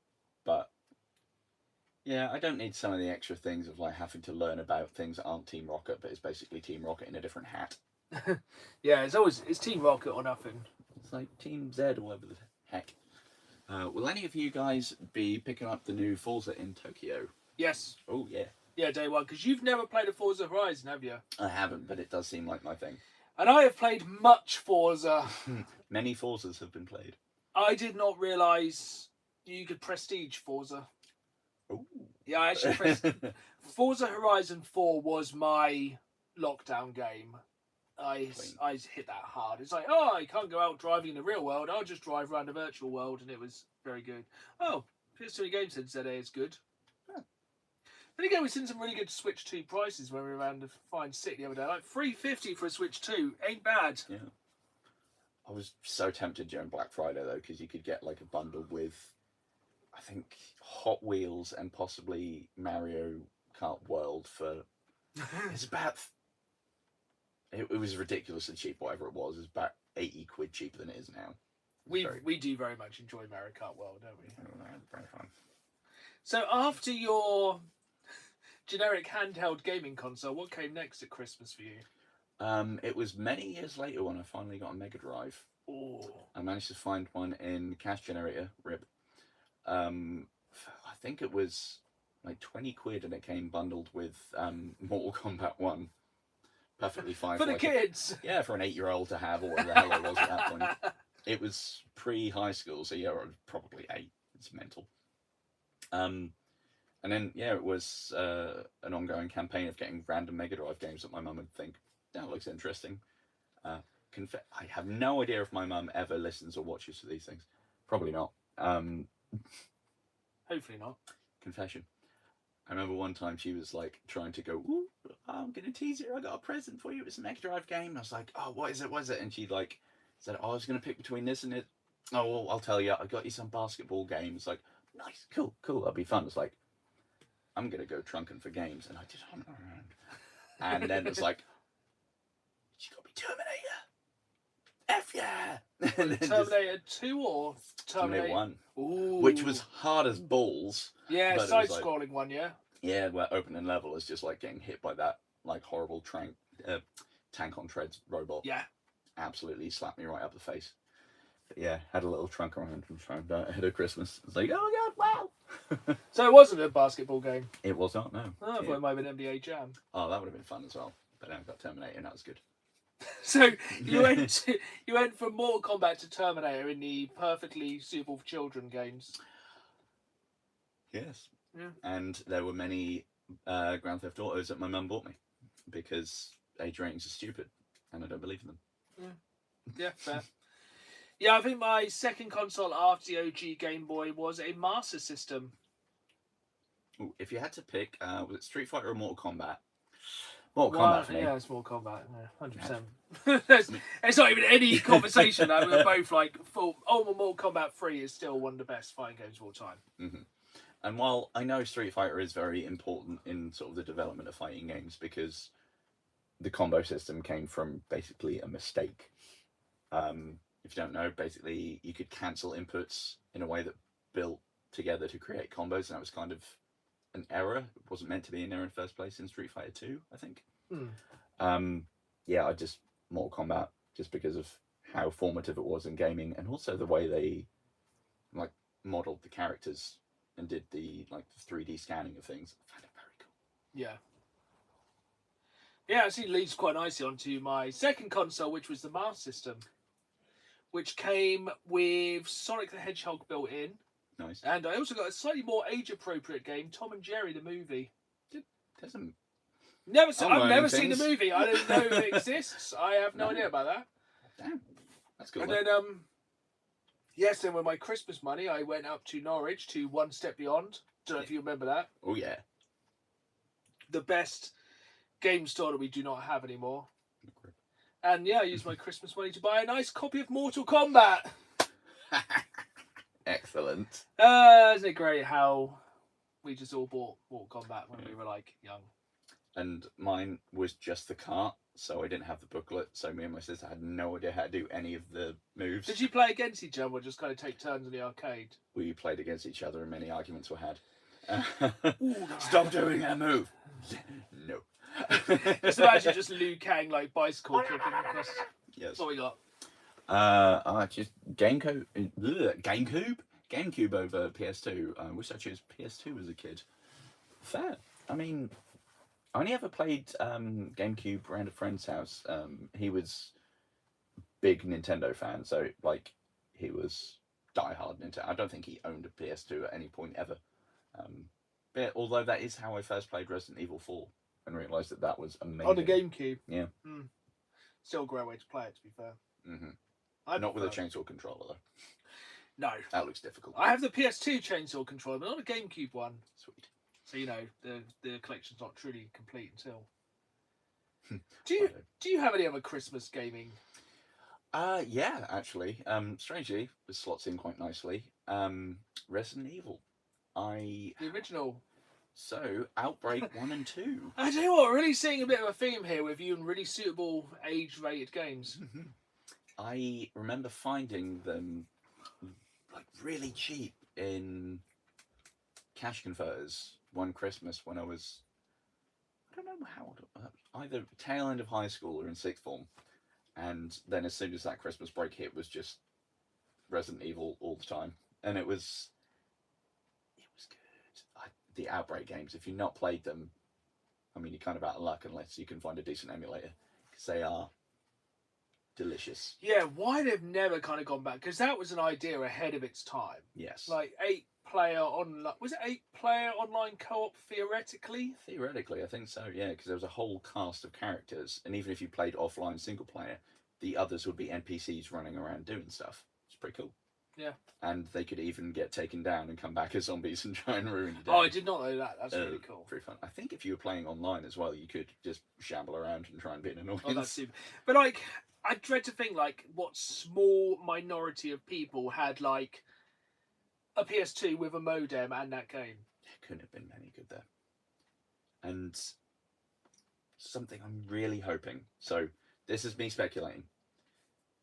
But, yeah, I don't need some of the extra things of, like, having to learn about things that aren't Team Rocket, but it's basically Team Rocket in a different hat. Yeah, it's Team Rocket or nothing. It's like Team Z or whatever the heck. Will any of you guys be picking up the new Forza in Tokyo? Yes. Oh, yeah. Yeah, day one, because you've never played a Forza Horizon, have you? I haven't, but it does seem like my thing. And I have played much Forza. Many Forzas have been played. I did not realise you could prestige Forza. Ooh. Yeah, I actually pressed... Forza Horizon 4 was my lockdown game. I hit that hard. It's like, oh, I can't go out driving in the real world. I'll just drive around the virtual world, and it was very good. Oh, PS2 Game said ZA is good. Then again, we've seen some really good Switch 2 prices when we were around the Fine City the other day. Like $350 for a Switch 2 ain't bad. Yeah. I was so tempted during Black Friday though, because you could get like a bundle with, I think, Hot Wheels and possibly Mario Kart World for. It's about. It was ridiculously cheap, whatever it was. It's about 80 quid cheaper than it is now. We do very much enjoy Mario Kart World, don't we? Very fun. So after your generic handheld gaming console, what came next at Christmas for you? It was many years later when I finally got a Mega Drive. Oh. I managed to find one in Cash Generator, RIP. I think it was like 20 quid and it came bundled with Mortal Kombat 1. Perfectly fine. For the kids! For an 8-year-old to have, or whatever the hell it was at that point. It was pre-high school, so yeah, I was probably 8. It's mental. And then, it was an ongoing campaign of getting random Mega Drive games that my mum would think, that looks interesting. I have no idea if my mum ever listens or watches to these things. Probably not. Hopefully not. Confession. I remember one time she was like trying to go, ooh, I'm going to tease you, I got a present for you, it's a Mega Drive game. And I was like, oh, what is it? And she like said, oh, I was going to pick between this and it. Oh, well, I'll tell you, I got you some basketball games. Like, nice, cool, that'll be fun. It's like, I'm going to go trunking for games. And I did hunt around. And then it's like, she got me Terminator. F yeah. And then Terminator 2 or Terminator 1. Ooh. Which was hard as balls. Yeah, side-scrolling one, yeah. Yeah, where opening level is just like getting hit by that like horrible tank on treads robot. Yeah. Absolutely slapped me right up the face. But yeah, had a little trunk around and found out ahead of Christmas. It's like, oh my god, wow. So it wasn't a basketball game? It was not, no. Oh, I thought it might have been NBA Jam. Oh, that would have been fun as well. But then I got Terminator and that was good. So you went from Mortal Kombat to Terminator in the perfectly suitable for children games. Yes. Yeah. And there were many Grand Theft Autos that my mum bought me because age ratings are stupid and I don't believe in them. Yeah, fair. Yeah, I think my second console after the OG Game Boy was a Master System. Ooh, if you had to pick, was it Street Fighter or Mortal Kombat? Mortal Kombat for me. Yeah, it's Mortal Kombat. Yeah, 100%. It's not even any conversation. We're both like, Mortal Kombat 3 is still one of the best fighting games of all time. Mm-hmm. And while I know Street Fighter is very important in sort of the development of fighting games because the combo system came from basically a mistake. If you don't know, basically you could cancel inputs in a way that built together to create combos, and that was kind of an error. It wasn't meant to be an error in the first place in Street Fighter 2, I think. I just Mortal Kombat just because of how formative it was in gaming, and also the way they like modeled the characters and did the 3D scanning of things. I found it very cool. Yeah. Yeah, actually leads quite nicely onto my second console, which was the Master System, which came with Sonic the Hedgehog built in. Nice. And I also got a slightly more age-appropriate game, Tom and Jerry the movie. There's some... I've never seen the movie. I don't know if it exists. I have no idea about that. Damn. That's cool. And then, then with my Christmas money, I went up to Norwich to One Step Beyond. Don't know if you remember that. Oh, yeah. The best game store that we do not have anymore. And yeah, I used my Christmas money to buy a nice copy of Mortal Kombat. Excellent. Isn't it great how we just all bought Mortal Kombat when we were young? And mine was just the cart, so I didn't have the booklet. So me and my sister had no idea how to do any of the moves. Did you play against each other or just kind of take turns in the arcade? We played against each other and many arguments were had. Ooh, no. Stop doing that move. No. Just imagine just Liu Kang bicycle kicking across. Yes. That's what we got. Just GameCube over PS2. I wish I chose PS2 as a kid. Fair. I mean, I only ever played GameCube around a friend's house. He was big Nintendo fan, so he was diehard Nintendo. I don't think he owned a PS2 at any point ever. But although that is how I first played Resident Evil 4 and realised that was amazing. On the GameCube? Yeah. Still a great way to play it, to be fair. Mm-hmm. Not with a chainsaw controller, though. No. That looks difficult. I have the PS2 chainsaw controller, but not a GameCube one. Sweet. So, the collection's not truly complete until... Do you have any other Christmas gaming? Yeah, actually. Strangely, this slots in quite nicely. Resident Evil. The original. So, Outbreak 1 and 2. I tell you what, really seeing a bit of a theme here with you and really suitable age-rated games. Mm-hmm. I remember finding them like really cheap in cash converters one Christmas when I was, I don't know how old, either tail end of high school or in sixth form. And then as soon as that Christmas break hit, was just Resident Evil all the time, and it was good. The Outbreak games, if you've not played them, I mean, you're kind of out of luck unless you can find a decent emulator, because they are delicious. Yeah, why they've never kind of gone back, because that was an idea ahead of its time. Yes. Like 8-player online, was it 8-player online co-op theoretically? Theoretically, I think so, yeah, because there was a whole cast of characters, and even if you played offline single player, the others would be NPCs running around doing stuff. It's pretty cool. Yeah. And they could even get taken down and come back as zombies and try and ruin your day. Oh, I did not know that. That's really cool. Pretty fun. I think if you were playing online as well, you could just shamble around and try and be an annoyance. Oh, that's super. But like, I dread to think like what small minority of people had like a PS2 with a modem and that game. There couldn't have been many good there. And something I'm really hoping. So this is me speculating.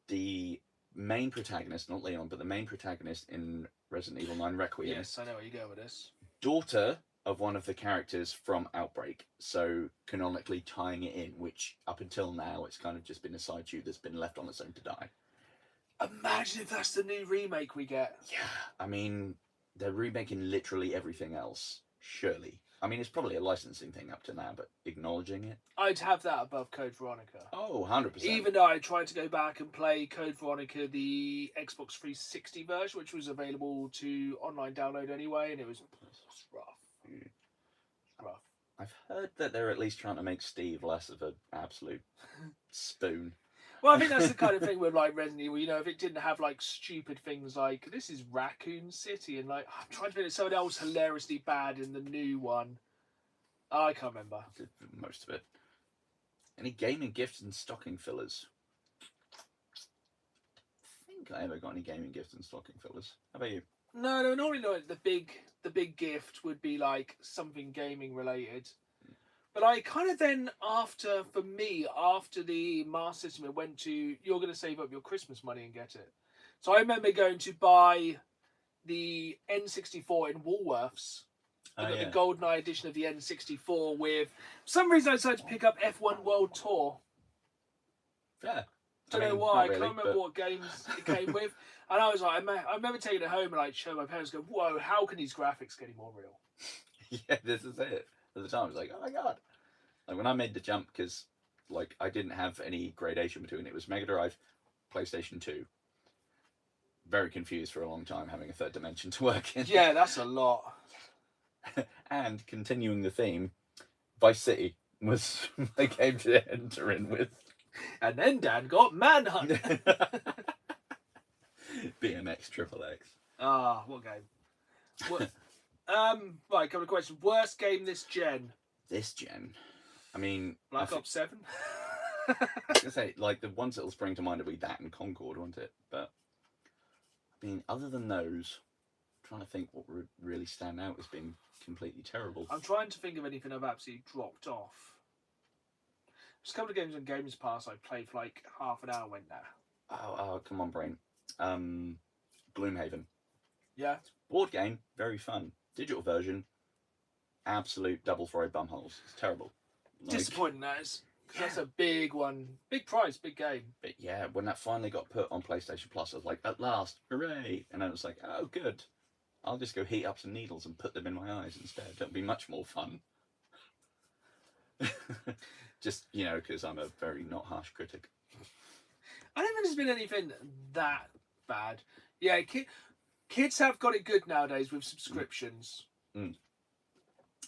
The main protagonist, not Leon, but the main protagonist in Resident Evil 9 Requiem. Yes, I know where you go with this. Daughter of one of the characters from Outbreak, so canonically tying it in, which up until now it's kind of just been a side tube that's been left on its own to die. Imagine if that's the new remake we get. Yeah, I mean, they're remaking literally everything else, surely. I mean, it's probably a licensing thing up to now, but acknowledging it? I'd have that above Code Veronica. Oh, 100%. Even though I tried to go back and play Code Veronica, the Xbox 360 version, which was available to online download anyway, and it was rough. It's rough. I've heard that they're at least trying to make Steve less of an absolute spoon. Well, I think that's the kind of thing with like Resident Evil. You know, if it didn't have like stupid things like this is Raccoon City, and like I'm trying to think of something else hilariously bad in the new one. I can't remember Most of it. Any gaming gifts and stocking fillers? I think I ever got any gaming gifts and stocking fillers. How about you? No, normally like the big gift would be like something gaming related. But I kind of then, after the Master System, it went to, you're going to save up your Christmas money and get it. So I remember going to buy the N64 in Woolworths. I got the GoldenEye edition of the N64 with, for some reason I decided to pick up F1 World Tour. Fair. Don't know why, I can't remember what games it came with. And I was like, I remember taking it home and like showing my parents, go, whoa, how can these graphics get any more real? Yeah, this is it. At the time, I was like, oh my god. Like when I made the jump, because like I didn't have any gradation between it was Mega Drive, PlayStation 2. Very confused for a long time having a third dimension to work in. Yeah, that's a lot. And continuing the theme, Vice City was my game to enter in with. And then Dan got Manhunt. BMX Triple X. Ah, what game? What? Right, couple of questions. Worst game this gen? This gen? I mean... Black Ops 7? I was going to say, like, the ones that'll spring to mind will be that and Concord, won't it? But, I mean, other than those, I'm trying to think what would really stand out as being completely terrible. I'm trying to think of anything I've absolutely dropped off. There's a couple of games on Games Pass I played for like half an hour, went there. Oh, come on, brain. Gloomhaven. Yeah. Board game, very fun. Digital version, absolute double-throw bumholes. It's terrible. Like, disappointing that is. Because that's a big one. Big price, big game. But yeah, when that finally got put on PlayStation Plus, I was like, at last, hooray! And I was like, oh, good. I'll just go heat up some needles and put them in my eyes instead. It'll be much more fun. Just, you know, because I'm a very not harsh critic. I don't think there's been anything that bad. Yeah, kids have got it good nowadays with subscriptions. Mm.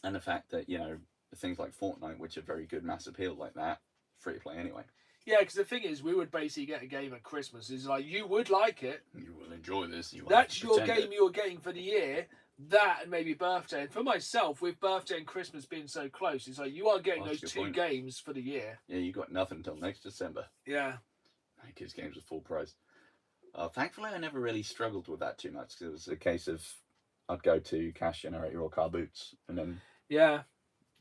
And the fact that, you know, things like Fortnite, which are very good mass appeal like that, free to play anyway. Yeah, because the thing is, we would basically get a game at Christmas. It's like, you would like it. You will enjoy this. That's your game you're getting for the year. That and maybe birthday. And for myself, with birthday and Christmas being so close, it's like you are getting those two games for the year. Yeah, you got nothing until next December. Yeah. Kids' games are full price. Thankfully, I never really struggled with that too much because it was a case of I'd go to Cash Generator or Car Boots and then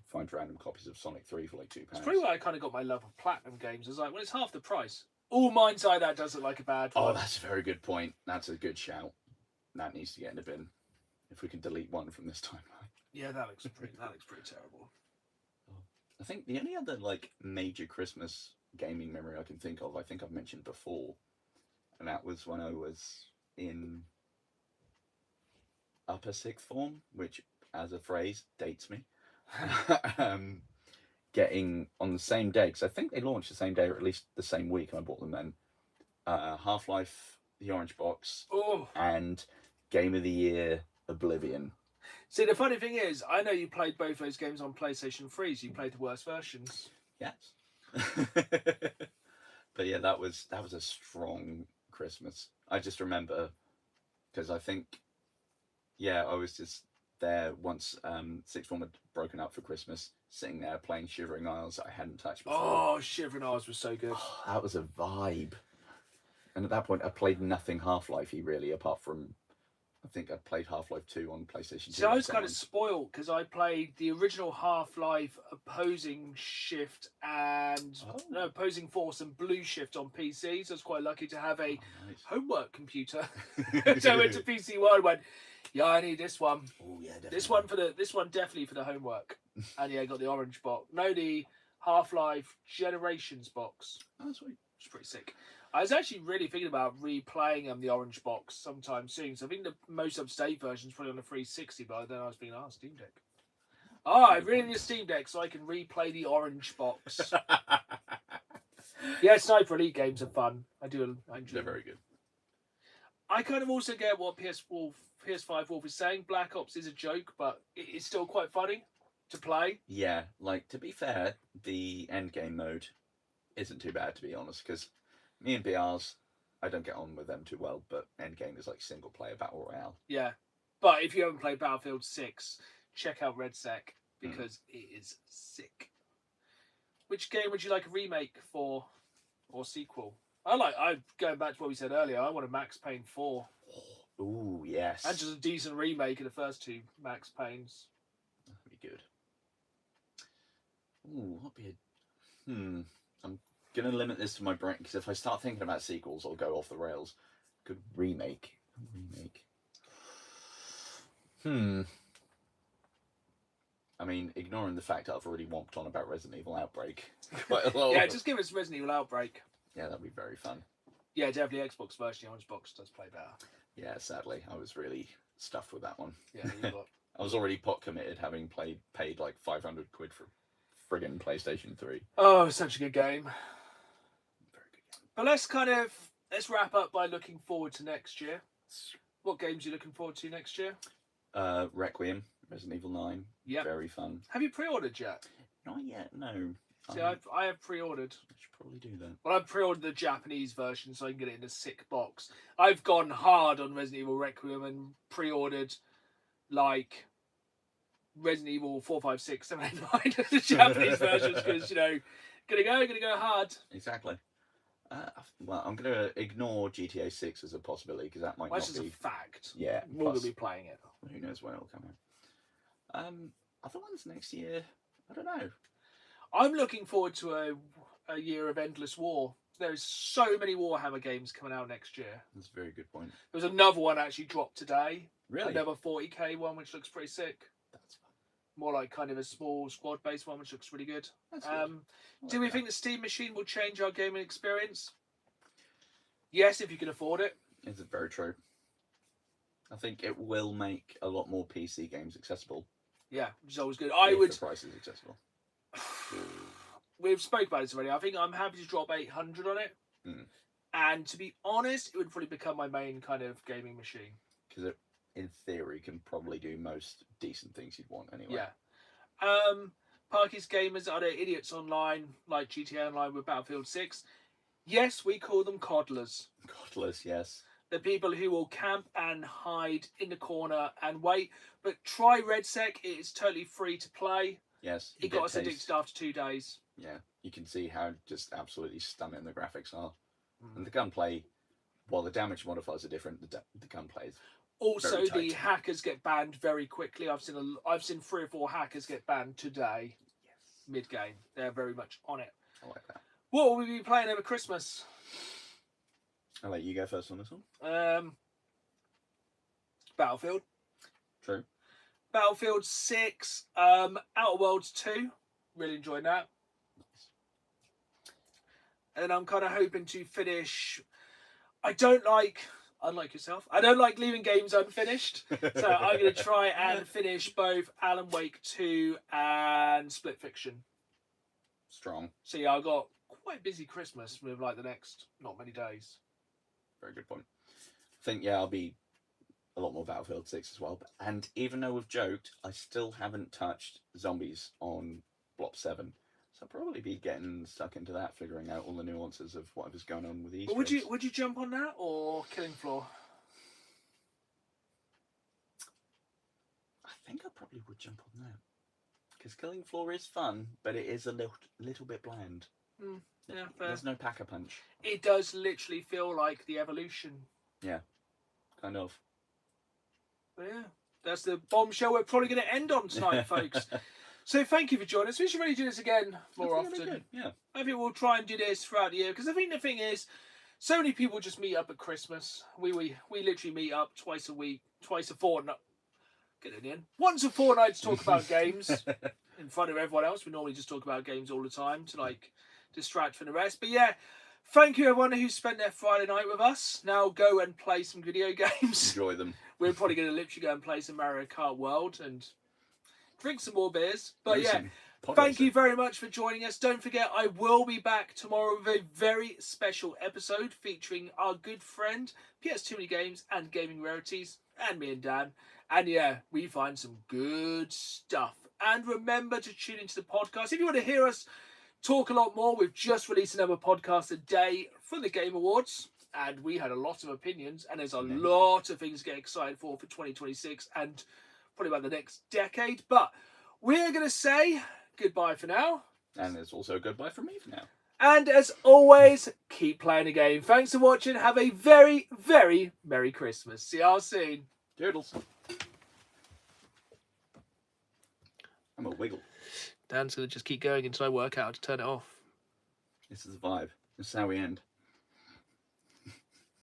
find random copies of Sonic 3 for like £2. It's probably why I kind of got my love of Platinum games. It's like, well, it's half the price. All Mind's Eye, that does look like a bad Oh, one. that's a very good point. That's a good shout. That needs to get in the bin. If we can delete one from this timeline. Yeah, that looks pretty terrible. I think the only other like major Christmas gaming memory I can think of, I think I've mentioned before, and that was when I was in upper sixth form, which, as a phrase, dates me. Getting on the same day, because I think they launched the same day or at least the same week, and I bought them then. Half-Life, the Orange Box, and Game of the Year, Oblivion. See, the funny thing is, I know you played both those games on PlayStation 3, so you played the worst versions. Yes. But yeah, that was a strong Christmas. I just remember, because I think, yeah, I was just there once sixth form had broken up for Christmas, sitting there playing Shivering Isles that I hadn't touched before. Oh, Shivering Isles was so good. Oh, that was a vibe. And at that point, I played nothing Half-Life-y really, apart from, I think I played Half-Life 2 on PlayStation 2. So I was kind of spoiled because I played the original Half-Life, Opposing Shift, and Opposing Force and Blue Shift on PC. So I was quite lucky to have a homework computer. So I went to PC World and went, yeah, I need this one. Oh yeah, definitely. This one definitely for the homework. And yeah, I got the orange box. No, the Half-Life Generations box. Oh, sweet. It's pretty sick. I was actually really thinking about replaying the orange box sometime soon. So I think the most up-to-date version is probably on the 360, but then I was thinking, Steam Deck. I really need a Steam Deck so I can replay the orange box. Yeah, Sniper Elite games are fun. I enjoy They're them. very good. I kind of also get what PS5 Wolf is saying. Black Ops is a joke, but it's still quite funny to play. Yeah, like, to be fair, the endgame mode isn't too bad, to be honest, because me and BRs, I don't get on with them too well, but endgame is like single player battle royale. Yeah, but if you haven't played Battlefield 6, check out RedSec because it is sick. Which game would you like a remake for, or sequel? I'm going back to what we said earlier. I want a Max Payne 4. Ooh, yes. And just a decent remake of the first two Max Paynes. That'd be good. Ooh, what be a... I'm going to limit this to my brain, because if I start thinking about sequels, I'll go off the rails. Good remake. I mean, ignoring the fact that I've already womped on about Resident Evil Outbreak quite a lot. Yeah, just give us Resident Evil Outbreak. Yeah, that'd be very fun. Yeah, definitely Xbox version. The Orange Box does play better. Yeah, sadly, I was really stuffed with that one. Yeah, you got... I was already pot committed, having paid like 500 quid for friggin' PlayStation 3. Oh, such a good game. Very good game. But let's wrap up by looking forward to next year. What games are you looking forward to next year? Requiem, Resident Evil 9. Yeah. Very fun. Have you pre-ordered yet? Not yet, no. See, I have pre-ordered. I should probably do that. Well, I've pre-ordered the Japanese version so I can get it in a sick box. I've gone hard on Resident Evil Requiem and pre-ordered like Resident Evil 4, 5, 6, 7, 8, 9 the Japanese versions because, gonna go hard. Exactly. Well, I'm going to ignore GTA 6 as a possibility because that might not That's be... just a fact. Yeah. We're going to be playing it. Who knows when it'll come out. Other ones next year, I don't know. I'm looking forward to a year of endless war. There's so many Warhammer games coming out next year. That's a very good point. There was another one actually dropped today. Really? Another 40k one, which looks pretty sick. That's fun. More like kind of a small squad-based one, which looks really good. That's good. Do we think the Steam machine will change our gaming experience? Yes, if you can afford it. It's very true. I think it will make a lot more PC games accessible. Yeah, which is always good. If the price is accessible. We've spoke about this already. I think I'm happy to drop 800 on it. And to be honest, it would probably become my main kind of gaming machine. Because it, in theory, can probably do most decent things you'd want anyway. Yeah. Parky's gamers are they idiots online, like GTA Online with Battlefield 6? Yes, we call them coddlers. Godless, yes. The people who will camp and hide in the corner and wait. But try RedSec. It is totally free to play. Yes. It got us addicted after 2 days. Yeah. You can see how just absolutely stunning the graphics are. And the gunplay, while the damage modifiers are different, the gunplay is also very tight. the hackers get banned very quickly. I've seen 3 or 4 hackers get banned today. Yes. Mid game. They're very much on it. I like that. What will we be playing over Christmas? I'll let you go first on this one. Battlefield. True. Battlefield 6. Outer Worlds 2. Really enjoyed that. And I'm kind of hoping to finish. Unlike yourself, I don't like leaving games unfinished. So I'm going to try and finish both Alan Wake 2 and Split Fiction. Strong. So yeah, I got quite a busy Christmas with like the next not many days. Very good point. I think, I'll be a lot more Battlefield 6 as well. And even though we've joked, I still haven't touched zombies on Block 7. So I'll probably be getting stuck into that, figuring out all the nuances of whatever's going on with these. But would you jump on that or Killing Floor? I think I probably would jump on that. Because Killing Floor is fun, but it is a little bit bland. Yeah, fair. There's no pack-a-punch. It does literally feel like the evolution. Yeah, kind of. But yeah, that's the bombshell we're probably going to end on tonight, folks. So thank you for joining us. We should really do this again more often. Yeah. I think we'll try and do this throughout the year because I think the thing is, so many people just meet up at Christmas. We literally meet up twice a week, twice a fortnight. Get it in. Once a fortnight to talk about games in front of everyone else. We normally just talk about games all the time to like distract from the rest. But yeah, thank you everyone who spent their Friday night with us. Now go and play some video games. Enjoy them. We're probably going to literally go and play some Mario Kart World and drink some more beers. But thank you very much for joining us. Don't forget, I will be back tomorrow with a very special episode featuring our good friend, PS Too Many Games and Gaming Rarities, and me and Dan. And yeah, we find some good stuff. And remember to tune into the podcast. If you want to hear us talk a lot more, we've just released another podcast a day for the Game Awards. And we had a lot of opinions. And there's a lot of things to get excited for 2026 and probably about the next decade. But we're going to say goodbye for now. And it's also a goodbye from me for now. And as always, keep playing the game. Thanks for watching. Have a very, very Merry Christmas. See y'all soon. Doodles. I'm a wiggle. Dan's going to just keep going until I work out how to turn it off. This is the vibe. This is how we end.